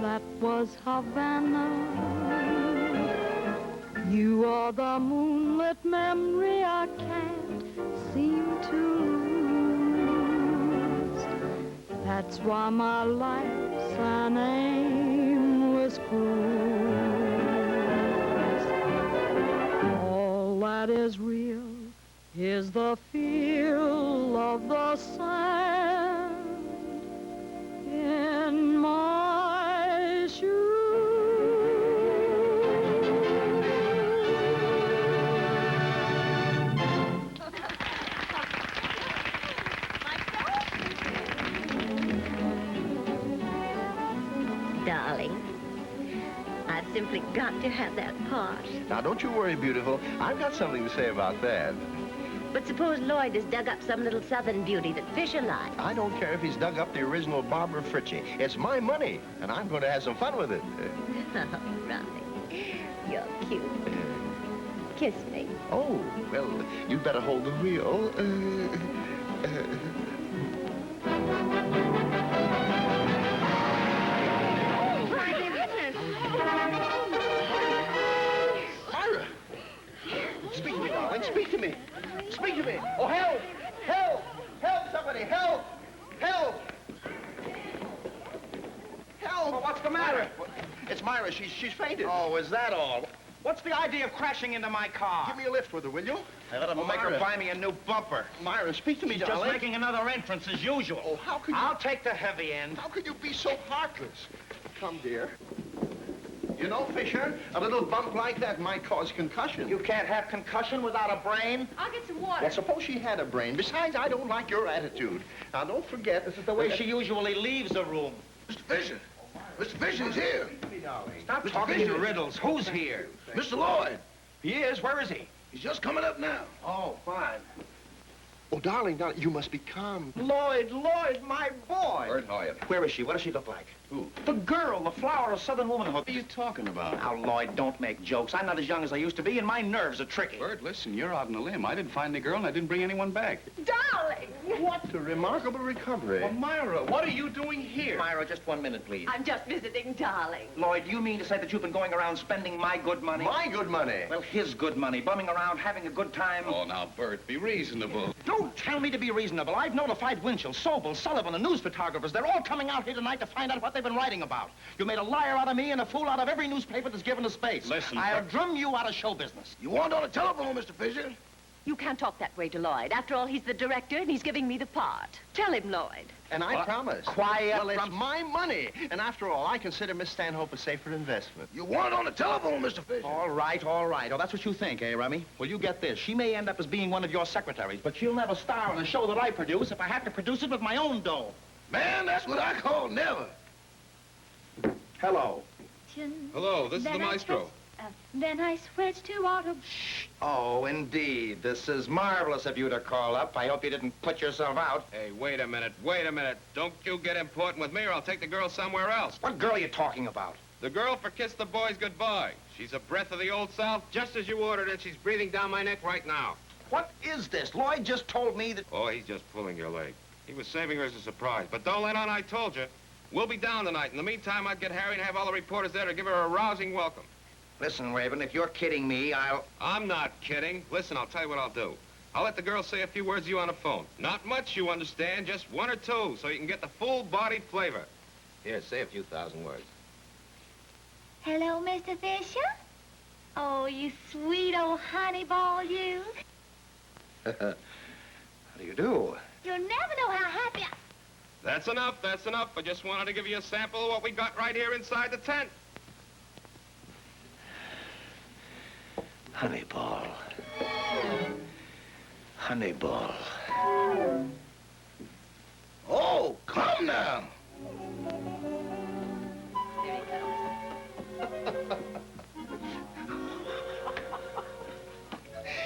That was Havana. You are the moonlit memory I can't seem to lose. That's why my life's an aimless cruise. All that is real is the feel of the sand in my shoes. Darling, I've simply got to have that part. Now, don't you worry, beautiful. I've got something to say about that. But suppose Lloyd has dug up some little southern beauty that Fisher likes. I don't care if he's dug up the original Barbara Fritchie. It's my money, and I'm going to have some fun with it. Oh, Ronnie, you're cute. Kiss me. Oh, well, you'd better hold the wheel. My goodness. Myra! Speak to me, darling. Speak to me. Speak to me. Oh, help! Help! Help, somebody! Help! Help! Help! Well, what's the matter? It's Myra. She's fainted. Oh, is that all? What's the idea of crashing into my car? Give me a lift with her, will you? We'll make her buy me a new bumper. Myra, speak to me, She's darling. just making another entrance as usual. Oh, how could you... I'll take the heavy end. How could you be so heartless? Come, dear. You know, Fisher, a little bump like that might cause concussion. You can't have concussion without a brain. I'll get some water. Well, suppose she had a brain. Besides, I don't like your attitude. Now, don't forget... This is the way she usually leaves a room. Mr. Fisher. Mr. Fisher's here. Stop Mr. talking Fisher. in riddles. Who's here? Mr. Lloyd. He is? Where is he? He's just coming up now. Oh, fine. Oh, darling, you must be calm. Lloyd, my boy. Bert, how are you? Where is she? What does she look like? Who? The girl, the flower of Southern womanhood. What are you talking about? Now, Lloyd, don't make jokes. I'm not as young as I used to be, and my nerves are tricky. Bert, listen, you're out on a limb. I didn't find any girl, and I didn't bring anyone back. Darling! What a remarkable recovery. Well, Myra, what are you doing here? Myra, just 1 minute, please. I'm just visiting darling. Lloyd, you mean to say that you've been going around spending my good money? My good money? Well, his good money. Bumming around, having a good time. Oh, now, Bert, be reasonable. Don't tell me to be reasonable. I've notified Winchell, Sobel, Sullivan, the news photographers. They're all coming out here tonight to find out what they've been writing about. You made a liar out of me and a fool out of every newspaper that's given us space. Listen, I'll drum you out of show business. You want on the telephone, Mr. Fisher? You can't talk that way to Lloyd. After all, he's the director, and he's giving me the part. Tell him, Lloyd. And I promise. Quiet. Well, it's my money. And after all, I consider Miss Stanhope a safer investment. You want on the telephone, Mr. Fisher? All right, all right. Oh, that's what you think, eh, Rummy? Well, you get this. She may end up as being one of your secretaries, but she'll never star in a show that I produce if I have to produce it with my own dough. Man, that's what I call never. Hello. Hello, this is the maestro. Then I switched to auto. Oh, indeed. This is marvelous of you to call up. I hope you didn't put yourself out. Hey, wait a minute. Don't you get important with me or I'll take the girl somewhere else. What girl are you talking about? The girl for Kiss the Boys Goodbye. She's a breath of the Old South, just as you ordered, and she's breathing down my neck right now. What is this? Lloyd just told me that... Oh, he's just pulling your leg. He was saving her as a surprise. But don't let on I told you. We'll be down tonight. In the meantime, I'd get Harry and have all the reporters there to give her a rousing welcome. Listen, Raven, if you're kidding me, I'm not kidding. Listen, I'll tell you what I'll do. I'll let the girl say a few words to you on the phone. Not much, you understand, just one or two, so you can get the full-bodied flavor. Here, say a few thousand words. Hello, Mr. Fisher? Oh, you sweet old honey ball, you. How do you do? You'll never know how happy I... That's enough. I just wanted to give you a sample of what we got right here inside the tent. Honeyball. Honeyball. Oh, come now. Here he comes.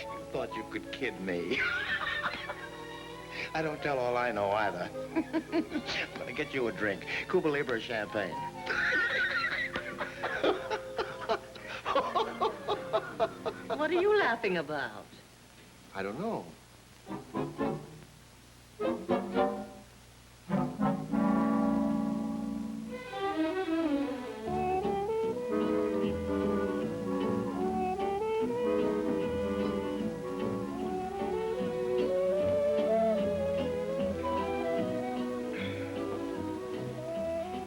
You thought you could kid me. I don't tell all I know either. I'm gonna get you a drink. Cuba Libre champagne. What are you laughing about? I don't know.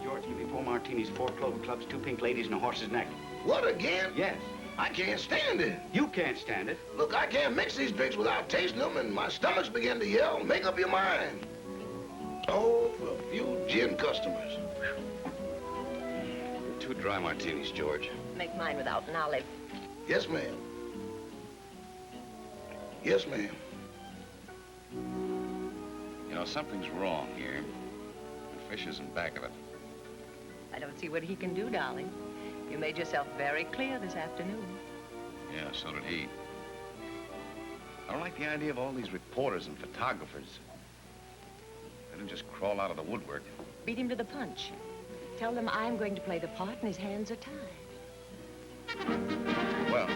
George, give me 4 martinis, 4 clover clubs, 2 pink ladies, and a horse's neck. What again? Yes. I can't stand it. You can't stand it. Look, I can't mix these drinks without tasting them, and my stomach's beginning to yell. Make up your mind. Oh, for a few gin customers. 2 dry martinis, George. Make mine without an olive. Yes, ma'am. Yes, ma'am. You know, something's wrong here. Fisher's in back of it. I don't see what he can do, darling. You made yourself very clear this afternoon. Yeah, so did he. I don't like the idea of all these reporters and photographers. They didn't just crawl out of the woodwork. Beat him to the punch. Tell them I'm going to play the part and his hands are tied. Well,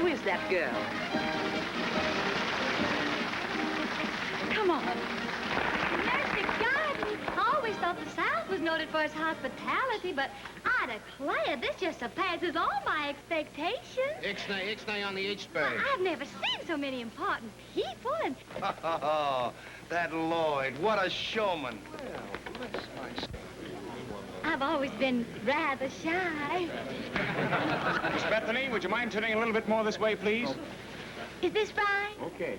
Who is that girl? Come on. Mercy Garden. I always thought the South was noted for its hospitality, but I declare this just surpasses all my expectations. Ixnay on the H-Bay. I've never seen so many important people, and... Oh, that Lloyd, what a showman. I've always been rather shy. Miss Bethany, would you mind turning a little bit more this way, please? Is this right? Okay.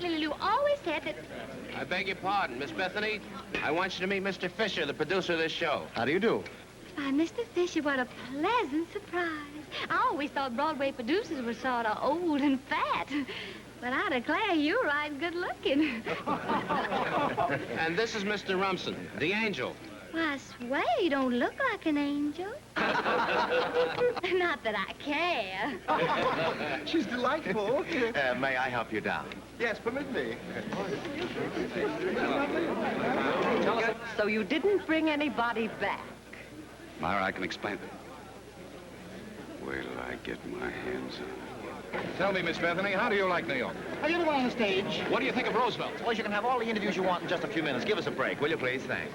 Lily Lou always said that... I beg your pardon, Miss Bethany. I want you to meet Mr. Fisher, the producer of this show. How do you do? Why, Mr. Fisher, what a pleasant surprise. I always thought Broadway producers were sort of old and fat. But I declare you're right good looking. And this is Mr. Rumson, the angel. Why, I swear you don't look like an angel. Not that I care. She's delightful. May I help you down? Yes, permit me. So you didn't bring anybody back? Myra, I can explain it. Wait till I get my hands on it. Tell me, Miss Bethany, how do you like New York? Are you the one on the stage? What do you think of Roosevelt? Well, you can have all the interviews you want in just a few minutes. Give us a break, will you, please? Thanks.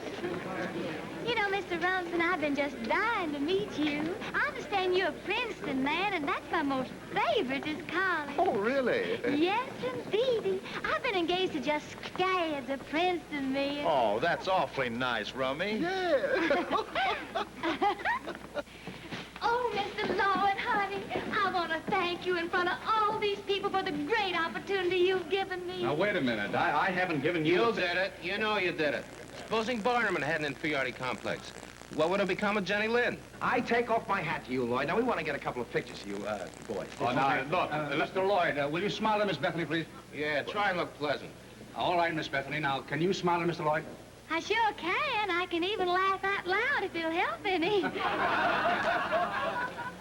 You know, Mr. Rumson, I've been just dying to meet you. I understand you're a Princeton man, and that's my most favorite is college. Oh, really? Yes, indeedy. I've been engaged to just scads of Princeton men. Oh, that's awfully nice, Rummy. Yeah. Oh, Mr. Lloyd, honey, I want to thank you in front of all these people for the great opportunity you've given me. Now, wait a minute. I haven't given you... You did it. You know you did it. Supposing Barnum had an inferiority complex, what would have become of Jenny Lind? I take off my hat to you, Lloyd. Now, we want to get a couple of pictures of you, boys. Oh, now, look, Mr. Lloyd, will you smile at Miss Bethany, please? Yeah, try and look pleasant. All right, Miss Bethany. Now, can you smile at Mr. Lloyd? I sure can. I can even laugh out loud if it'll help any.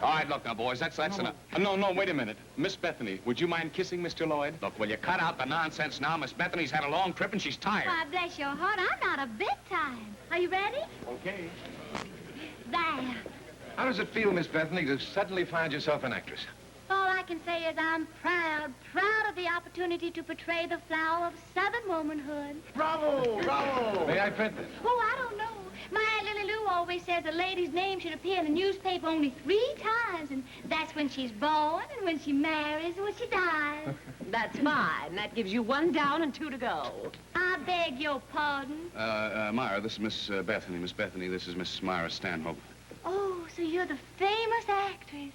All right, look now, boys, that's enough. No, wait a minute. Miss Bethany, would you mind kissing Mr. Lloyd? Look, will you cut out the nonsense now? Miss Bethany's had a long trip and she's tired. Why, bless your heart, I'm not a bit tired. Are you ready? Okay. There. How does it feel, Miss Bethany, to suddenly find yourself an actress? All I can say is I'm proud of the opportunity to portray the flower of Southern womanhood. Bravo, bravo. May I print this? Oh, I don't know. My Aunt Lily Lou always says a lady's name should appear in the newspaper only 3 times, and that's when she's born, and when she marries, and when she dies. That's fine. That gives you 1 down and 2 to go. I beg your pardon. Myra, this is Miss Bethany. Miss Bethany, this is Miss Myra Stanhope. Oh, so you're the famous actress.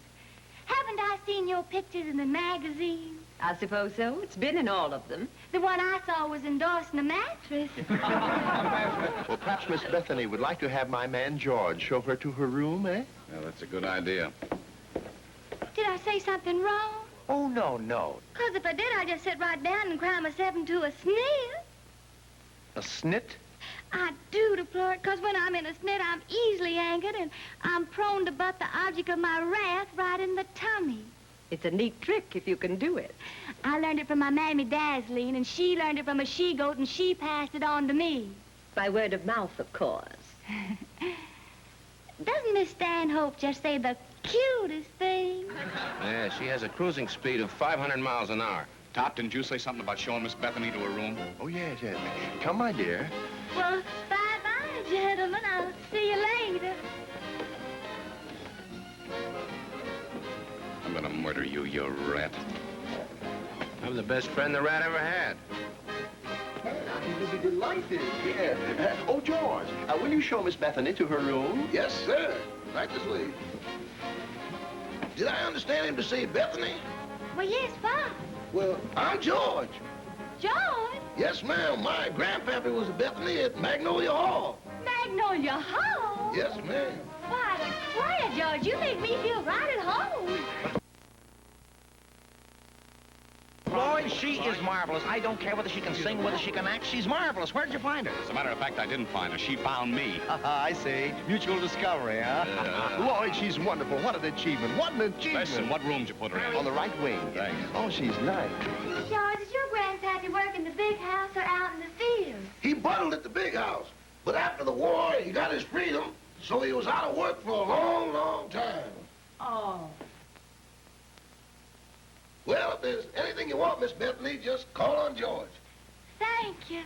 Haven't I seen your pictures in the magazine? I suppose so. It's been in all of them. The one I saw was endorsing a mattress. Well, perhaps Miss Bethany would like to have my man George show her to her room, eh? Yeah, that's a good idea. Did I say something wrong? Oh, no. Because if I did, I'd just sit right down and cry myself into a snit. A snit? I do deplore it, because when I'm in a snit, I'm easily angered, and I'm prone to butt the object of my wrath right in the tummy. It's a neat trick if you can do it. I learned it from my Mammy Dasleen, and she learned it from a she-goat, and she passed it on to me. By word of mouth, of course. Doesn't Miss Stanhope just say the cutest thing? Yeah, she has a cruising speed of 500 miles an hour. Top, didn't you say something about showing Miss Bethany to her room? Oh, yes. Come, my dear. Well, bye-bye, gentlemen. I'll see you later. I'm gonna murder you, you rat. I'm the best friend the rat ever had. You'll be delighted. Yeah. Oh, George, will you show Miss Bethany to her room? Yes, sir. Right this way. Did I understand him to say Bethany? Well, yes, Pop. Well, I'm George. George? Yes, ma'am. My grandpappy was a Bethany at Magnolia Hall. Magnolia Hall? Yes, ma'am. Why, I declare, George, you make me feel right at home. Lloyd, she is marvelous. I don't care whether she can sing, whether she can act. She's marvelous. Where'd you find her? As a matter of fact, I didn't find her. She found me. I see. Mutual discovery, huh? Lloyd, she's wonderful. What an achievement. What an achievement. Listen, what room did you put her in? On the right wing. Thanks. Oh, she's nice. George, does your grandpappy work in the big house or out in the field? He buttled at the big house. But after the war, he got his freedom, so he was out of work for a long, long time. Oh. Well, if there's anything you want, Miss Bethany, just call on George. Thank you.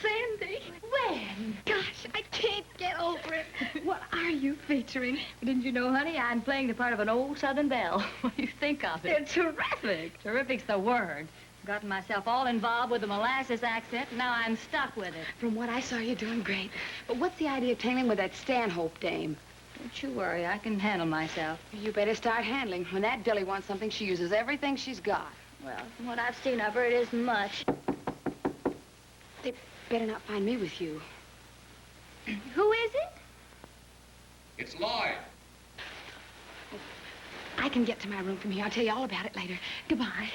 Sandy. When? Gosh, I can't get over it. What are you featuring? Didn't you know, honey, I'm playing the part of an old Southern belle. What do you think of it? It's terrific. Terrific's the word. Gotten myself all involved with the molasses accent, and now I'm stuck with it. From what I saw, you're doing great. But what's the idea of tangling with that Stanhope dame? Don't you worry. I can handle myself. You better start handling. When that Dilly wants something, she uses everything she's got. Well, from what I've seen of her, it isn't much. They better not find me with you. Who is it? It's Lloyd. I can get to my room from here. I'll tell you all about it later. Goodbye.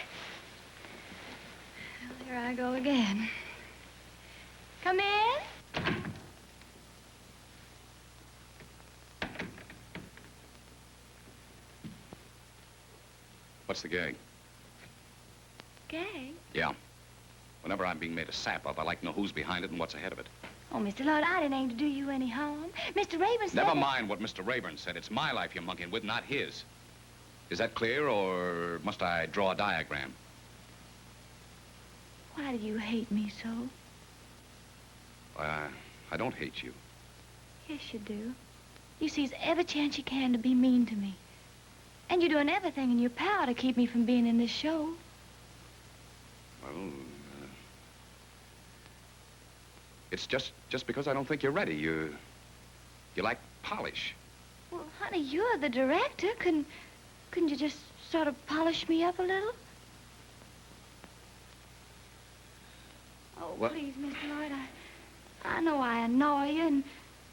Well, here I go again. Come in. What's the gag? Gag? Yeah. Whenever I'm being made a sap of, I like to know who's behind it and what's ahead of it. Oh, Mr. Lloyd, I didn't aim to do you any harm. Mr. Raymond said... Never mind what Mr. Rayburn said. It's my life you're monkeying with, not his. Is that clear, or must I draw a diagram? Why do you hate me so? I don't hate you. Yes, you do. You seize every chance you can to be mean to me. And you're doing everything in your power to keep me from being in this show. Well, it's just because I don't think you're ready. You like polish. Well, honey, you're the director. Couldn't you just sort of polish me up a little? Oh, What? please, Mr. Lloyd, I know I annoy you, and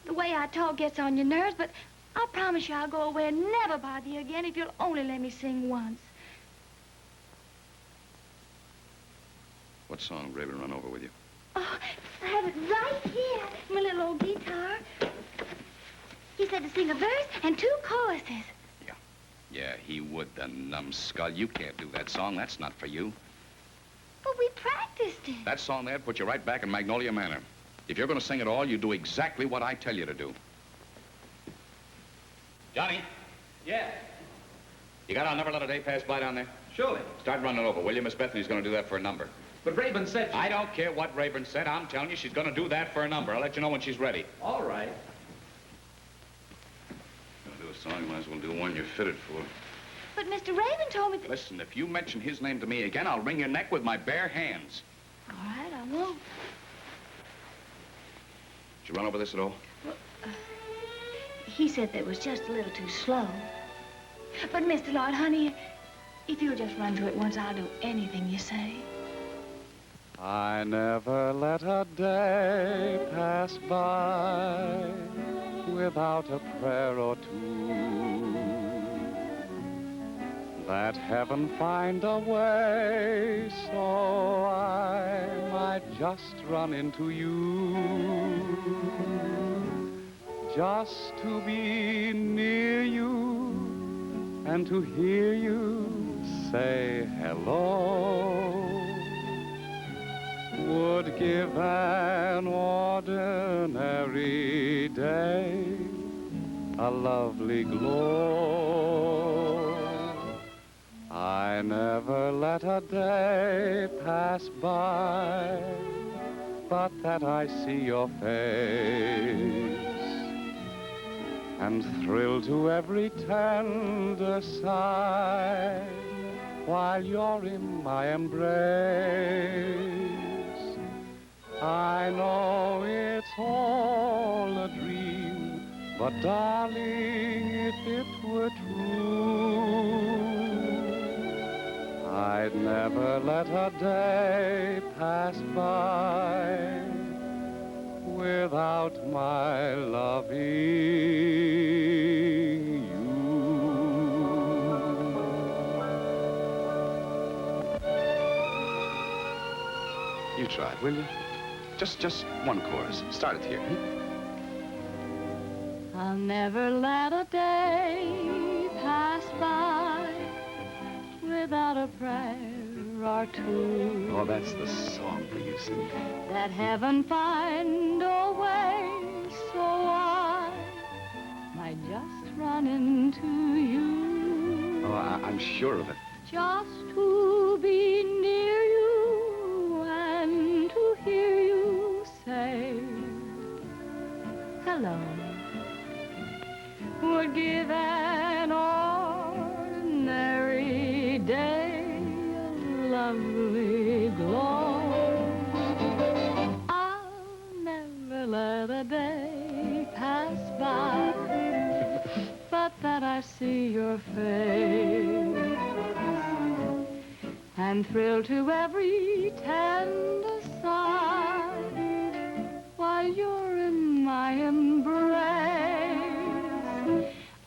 the way I talk gets on your nerves, but I'll promise you I'll go away and never bother you again if you'll only let me sing once. What song did Raymond run over with you? Oh, I have it right here, my little old guitar. He said to sing a verse and 2 choruses. Yeah, he would, the numbskull. You can't do that song. That's not for you. But we practiced it. That song there put you right back in Magnolia Manor. If you're going to sing at all, you do exactly what I tell you to do. Johnny? Yeah. You got our number let a day pass by down there? Surely. Start running over, will you? Miss Bethany's going to do that for a number. But Raymond said I don't care what Rayburn said. I'm telling you she's going to do that for a number. I'll let you know when she's ready. All right. Going to do a song, you might as well do one you're fitted for. But Mr. Raymond told me that... Listen, if you mention his name to me again, I'll wring your neck with my bare hands. All right, I won't. Did you run over this at all? Well, he said that it was just a little too slow. But, Mr. Lloyd, honey, if you'll just run to it once, I'll do anything you say. I never let a day pass by without a prayer or two, that heaven find a way so I might just run into you, just to be near you and to hear you say hello would give an ordinary day a lovely glow. I never let a day pass by but that I see your face and thrill to every tender sigh while you're in my embrace. I know it's all a dream, but darling, if it were true, I'd never let a day pass by without my loving you. You try it, will you? Just one chorus. Start it here. I'll never let a day pass by without a prayer or two. Oh, that's the song for you, Cindy. That heaven find a way so I might just run into you. Oh, I'm sure of it. Just to be near you and to hear you say hello would give an ordinary day a lovely glow. I'll never let a day pass by and thrill to every tender sigh while you're in my embrace.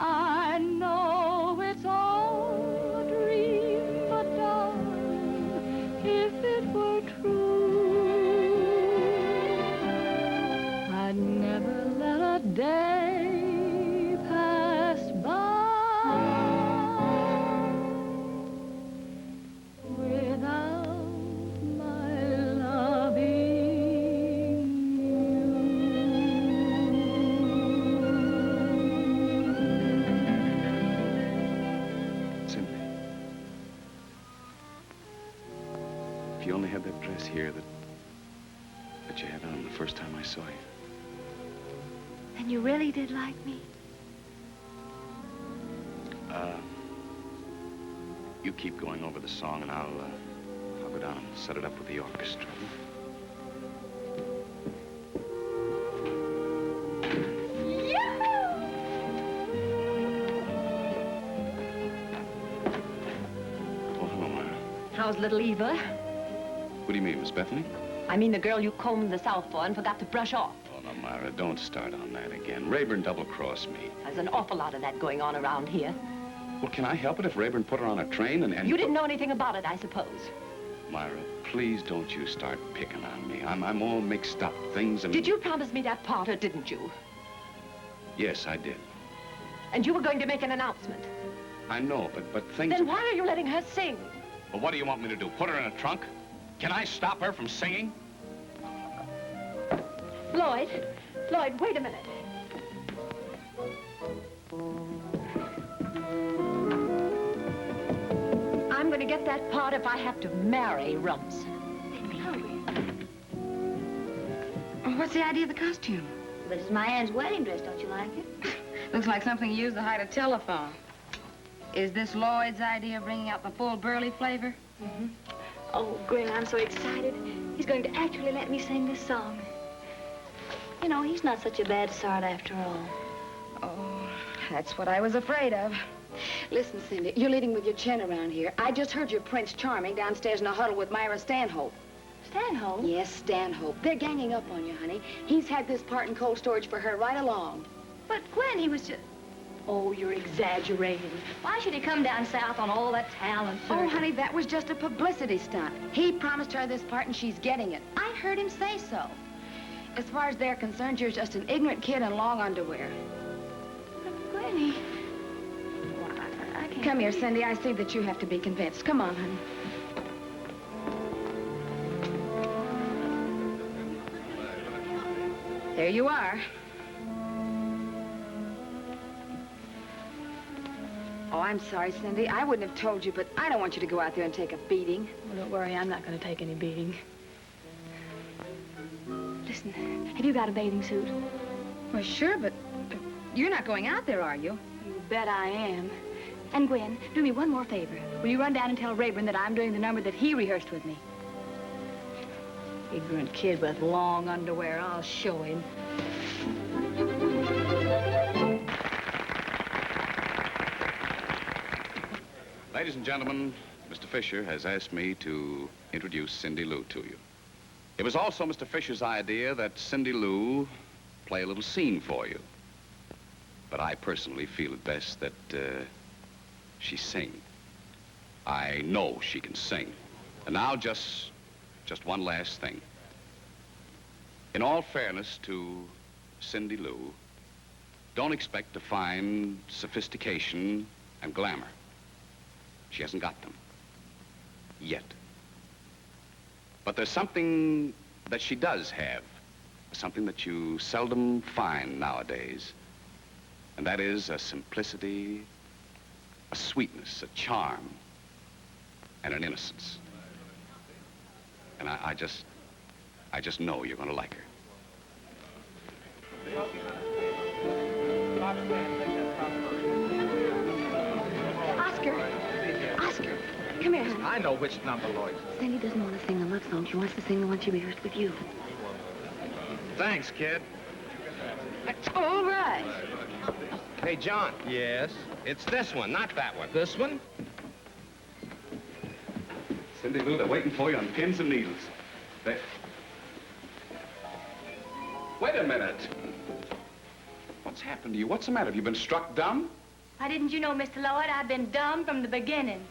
I know it's all a dream, but darling, if it were true, I'd never let a day pass by without my loving Cindy. If you only had that dress here that you had on the first time I saw you. And you really did like me? You keep going over the song, and I'll go down and set it up with the orchestra. Oh, hello, Myra. How's little Eva? What do you mean, Miss Bethany? I mean the girl you combed the south for and forgot to brush off. Oh, no, Myra, don't start on that again. Rayburn double-crossed me. There's an awful lot of that going on around here. Well, can I help it if Rayburn put her on a train and... You didn't know anything about it, I suppose. Myra, please don't you start picking on me. I'm all mixed up. Things and... Did you promise me that part, or didn't you? Yes, I did. And you were going to make an announcement. I know, but things... Then why are you letting her sing? Well, what do you want me to do? Put her in a trunk? Can I stop her from singing? Lloyd, wait a minute. I'm going to get that part if I have to marry Rumps. What's the idea of the costume? But it's my aunt's wedding dress. Don't you like it? Looks like something you used to hide a telephone. Is this Lloyd's idea of bringing out the full burley flavor? Mm-hmm. Oh, Gwen, I'm so excited. He's going to actually let me sing this song. You know, he's not such a bad sort after all. Oh, that's what I was afraid of. Listen, Cindy, you're leading with your chin around here. I just heard your Prince Charming downstairs in a huddle with Myra Stanhope. Stanhope? Yes, Stanhope. They're ganging up on you, honey. He's had this part in cold storage for her right along. But, Gwen, he was just... Oh, you're exaggerating. Why should he come down south on all that talent? Oh, honey, that was just a publicity stunt. He promised her this part, and she's getting it. I heard him say so. As far as they're concerned, you're just an ignorant kid in long underwear. But, Gwenny... I can't... Come here, Cindy. I see that you have to be convinced. Come on, honey. There you are. Oh, I'm sorry, Cindy. I wouldn't have told you, but I don't want you to go out there and take a beating. Well, don't worry. I'm not going to take any beating. Listen, have you got a bathing suit? Well, sure, but you're not going out there, are you? You bet I am. And, Gwen, do me one more favor. Will you run down and tell Raymond that I'm doing the number that he rehearsed with me? Ignorant kid with long underwear. I'll show him. Ladies and gentlemen, Mr. Fisher has asked me to introduce Cindy Lou to you. It was also Mr. Fisher's idea that Cindy Lou play a little scene for you. But I personally feel it best that she sing. I know she can sing. And now just one last thing. In all fairness to Cindy Lou, don't expect to find sophistication and glamour. She hasn't got them. Yet. But there's something that she does have. Something that you seldom find nowadays. And that is a simplicity, a sweetness, a charm, and an innocence. And I just know you're going to like her. Oscar, come here, honey. I know which number, Lloyd. Cindy doesn't want to sing the love song. She wants to sing the one she rehearsed with you. Thanks, kid. All right. Hey, John. Yes? It's this one, not that one. This one? Cindy Lou, they're waiting for you on pins and needles. They... Wait a minute. What's happened to you? What's the matter? Have you been struck dumb? Why didn't you know, Mr. Lloyd? I've been dumb from the beginning.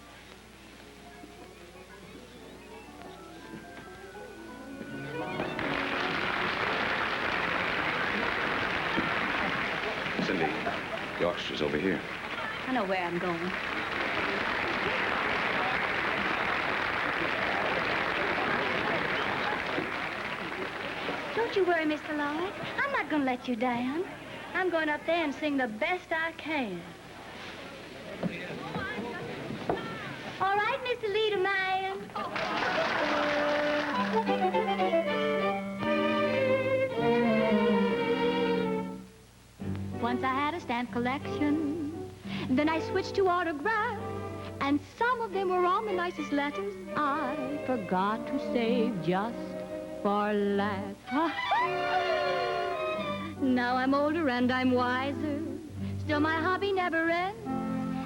Cindy, the orchestra's over here. I know where I'm going. Don't you worry, Mr. Lloyd. I'm not going to let you down. I'm going up there and sing the best I can. All right, Mr. Leader Man. Once I had a stamp collection. Then I switched to autograph. And some of them were all the nicest letters I forgot to save just for laughs. Now I'm older and I'm wiser. Still my hobby never ends.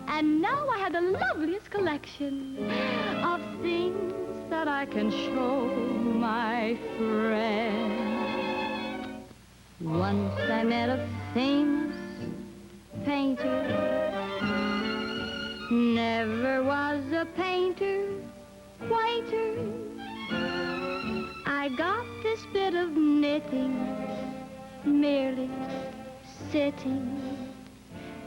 And now I have the loveliest collection of things that I can show my friends. Once I met a famous painter. Never was a painter quieter. I got this bit of knitting merely sitting.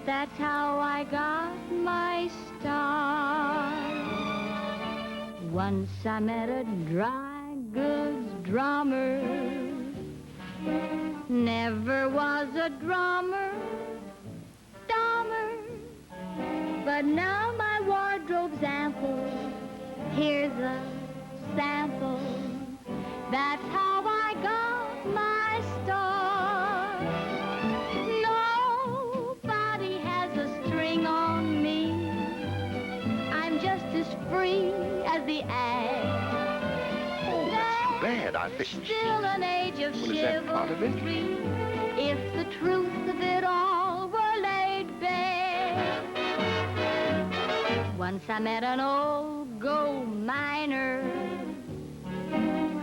That's how I got my start. Once I met a dry goods drummer. Never was a drummer dumber. But now my wardrobe's ample. Here's a sample. That's how I got my start. Nobody has a string on me. I'm just as free as the air. Oh, that's bad. I think. Still an age of Well, is that part of it? chivalry. If the truth of it all were laid bare. Once I met an old gold miner.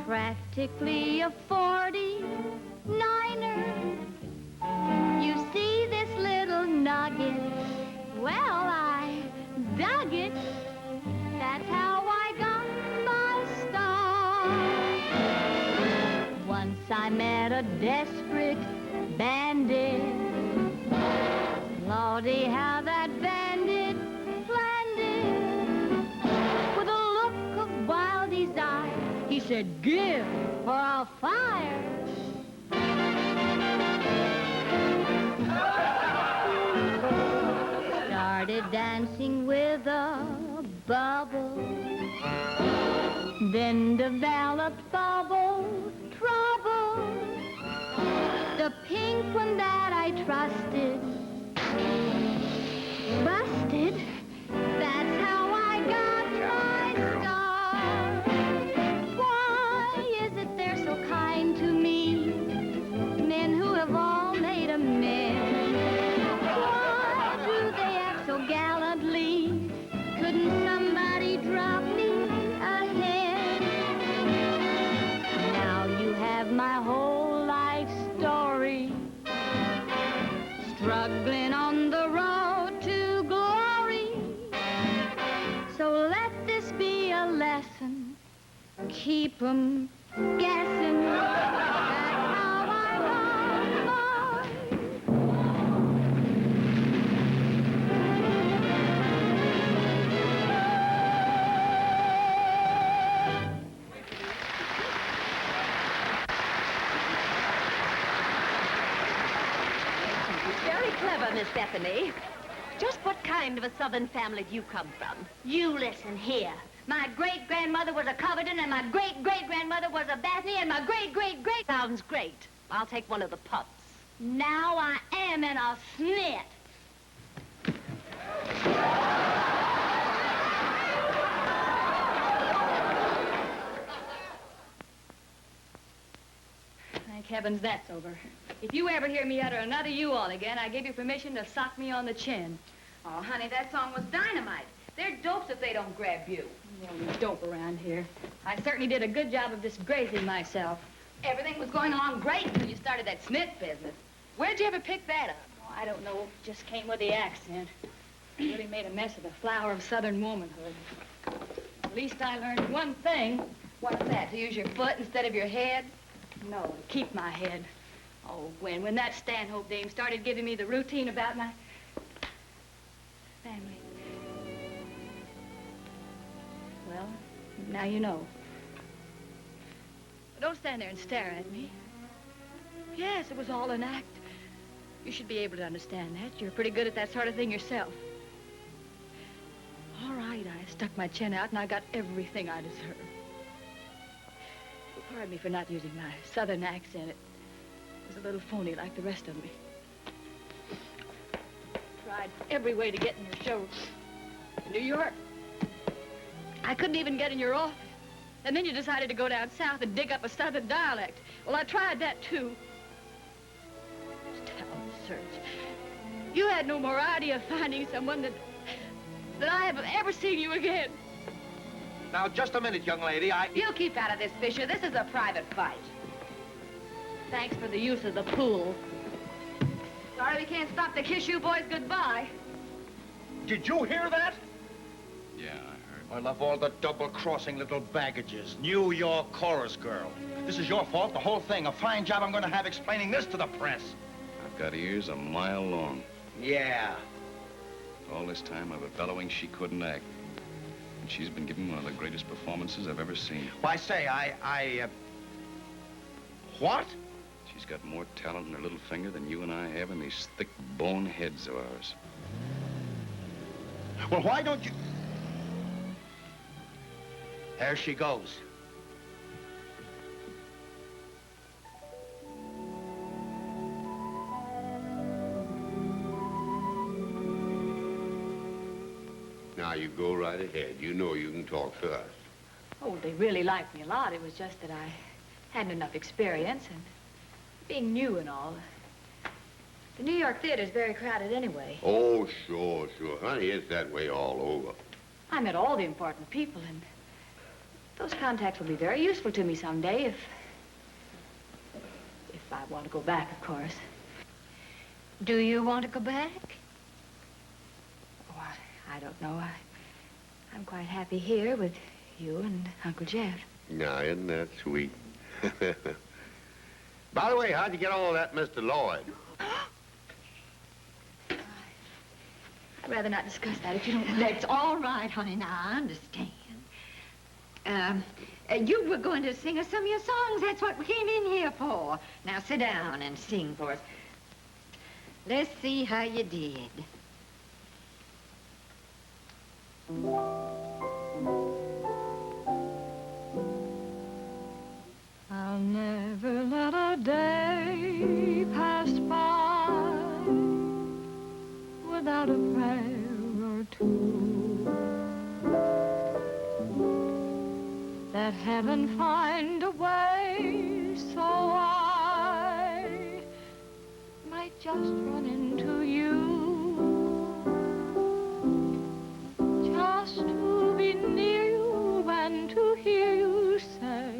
Practically a 49er. You see this little nugget? Well, I dug it. That's how I got my start. Once I met a desperate bandit. Lordy, how that bandit planned it. With a look of wild desire. He said, give or I'll fire. Started dancing with a bubble. Then developed bubble trouble. The pink one that I trusted busted. That's how I got my start. Kind to me, men who have all made amends. Why do they act so gallantly? Couldn't somebody drop me a hint? Now you have my whole life story, struggling on the road to glory. So let this be a lesson. Keep 'em guessing. That's how I got Very clever, Miss Bethany. Just what kind of a Southern family do you come from? You listen here. My great-grandmother was a Covington, and my great-great-grandmother was a Bethany, and my great-great-great... Sounds great. I'll take one of the pups. Now I am in a snit. Thank heavens that's over. If you ever hear me utter another you-all again, I give you permission to sock me on the chin. Oh, honey, that song was dynamite. They're dopes if they don't grab you. The only dope around here. I certainly did a good job of disgracing myself. Everything was going along great until you started that Smith business. Where'd you ever pick that up? Oh, I don't know. Just came with the accent. Really made a mess of the flower of Southern womanhood. At least I learned one thing. What's that, to use your foot instead of your head? No, to keep my head. Oh, when that Stanhope dame started giving me the routine about my family. Well, now you know. But don't stand there and stare at me. Yes, it was all an act. You should be able to understand that. You're pretty good at that sort of thing yourself. All right, I stuck my chin out and I got everything I deserved. Pardon me for not using my Southern accent. It was a little phony like the rest of me. Tried every way to get in your show. In New York. I couldn't even get in your office. And then you decided to go down south and dig up a Southern dialect. Well, I tried that, too. Town search. You had no more idea of finding someone that I have ever seen you again. Now, just a minute, young lady. You keep out of this, Fisher. This is a private fight. Thanks for the use of the pool. Sorry we can't stop to kiss you boys goodbye. Did you hear that? Yeah, I heard. I love all the double-crossing little baggages. New York chorus girl. This is your fault, the whole thing. A fine job I'm going to have explaining this to the press. I've got ears a mile long. Yeah. All this time, I've been bellowing she couldn't act. And she's been giving one of the greatest performances I've ever seen. Why, say, what? She's got more talent in her little finger than you and I have in these thick bone heads of ours. Well, why don't you... There she goes. Now, you go right ahead. You know you can talk first. Oh, they really liked me a lot. It was just that I hadn't enough experience and being new and all. The New York theater's very crowded anyway. Oh, sure. Honey, it's that way all over. I met all the important people, and those contacts will be very useful to me someday if I want to go back, of course. Do you want to go back? Oh, I don't know. I'm quite happy here with you and Uncle Jeff. Now, isn't that sweet? By the way, how'd you get on with that Mr. Lloyd? I'd rather not discuss that if you don't mind. That's all right, honey. Now, I understand. You were going to sing us some of your songs. That's what we came in here for. Now, sit down and sing for us. Let's see how you did. I'll never let a day pass by without a prayer or two, that heaven find a way so I might just run into you, just to be near you and to hear you say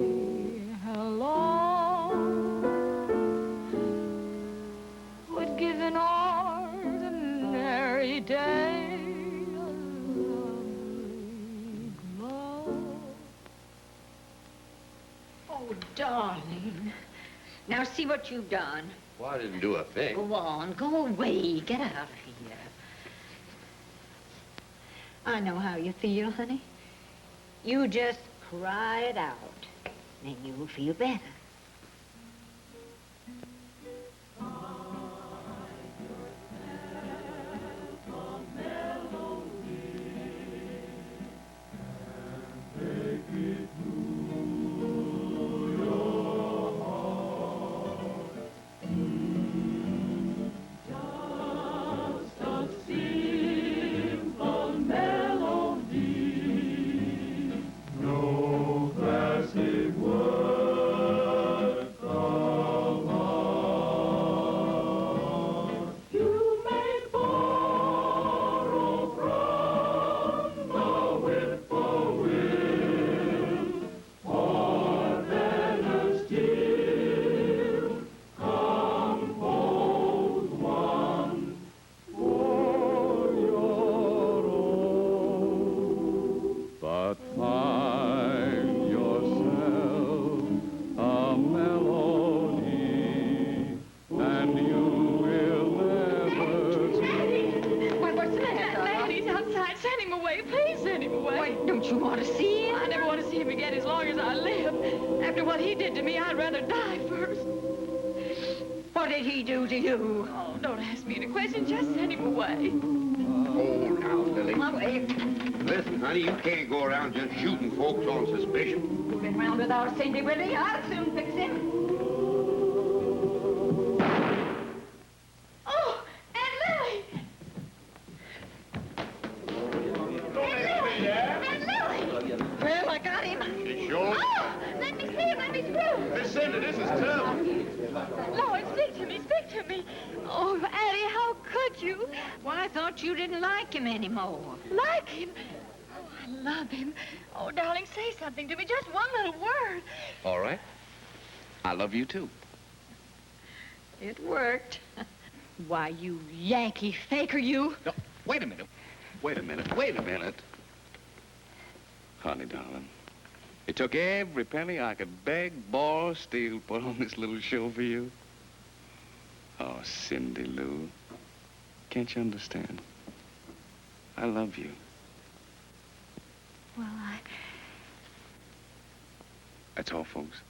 hello, would give an ordinary day a lovely glow. Oh, darling. Now, see what you've done. Well, I didn't do a thing. Go on, go away. Get out of here. I know how you feel, honey. You just cry it out. Then you'll feel better. No classic word. But find yourself a melody, and you will never... What's the matter? Daddy's outside. Send him away. Please send him away. Why, don't you want to see him? I never want to see him again as long as I live. After what he did to me, I'd rather die first. What did he do to you? Oh, don't ask me any questions. Just send him away. Oh, now, Lily. Away. Listen, honey, you can't go around just shooting folks on suspicion. You've been round with our Cindy, Willie. I'll soon fix him. Oh, Aunt Lily! Aunt Lily! Well, I got him. You sure? Oh, let me see him. Let me through. Miss Cindy, this is terrible. Lord, speak to me. Speak to me. Oh, Addie, how could you? Well, I thought you didn't like him anymore. Like him? Oh, I love him. Oh, darling, say something to me. Just one little word. All right. I love you, too. It worked. Why, you Yankee faker, you. No, wait a minute. Wait a minute. Wait a minute. Honey, darling, it took every penny I could beg, borrow, steal, to put on this little show for you. Oh, Cindy Lou, can't you understand? I love you. Well, That's all, folks.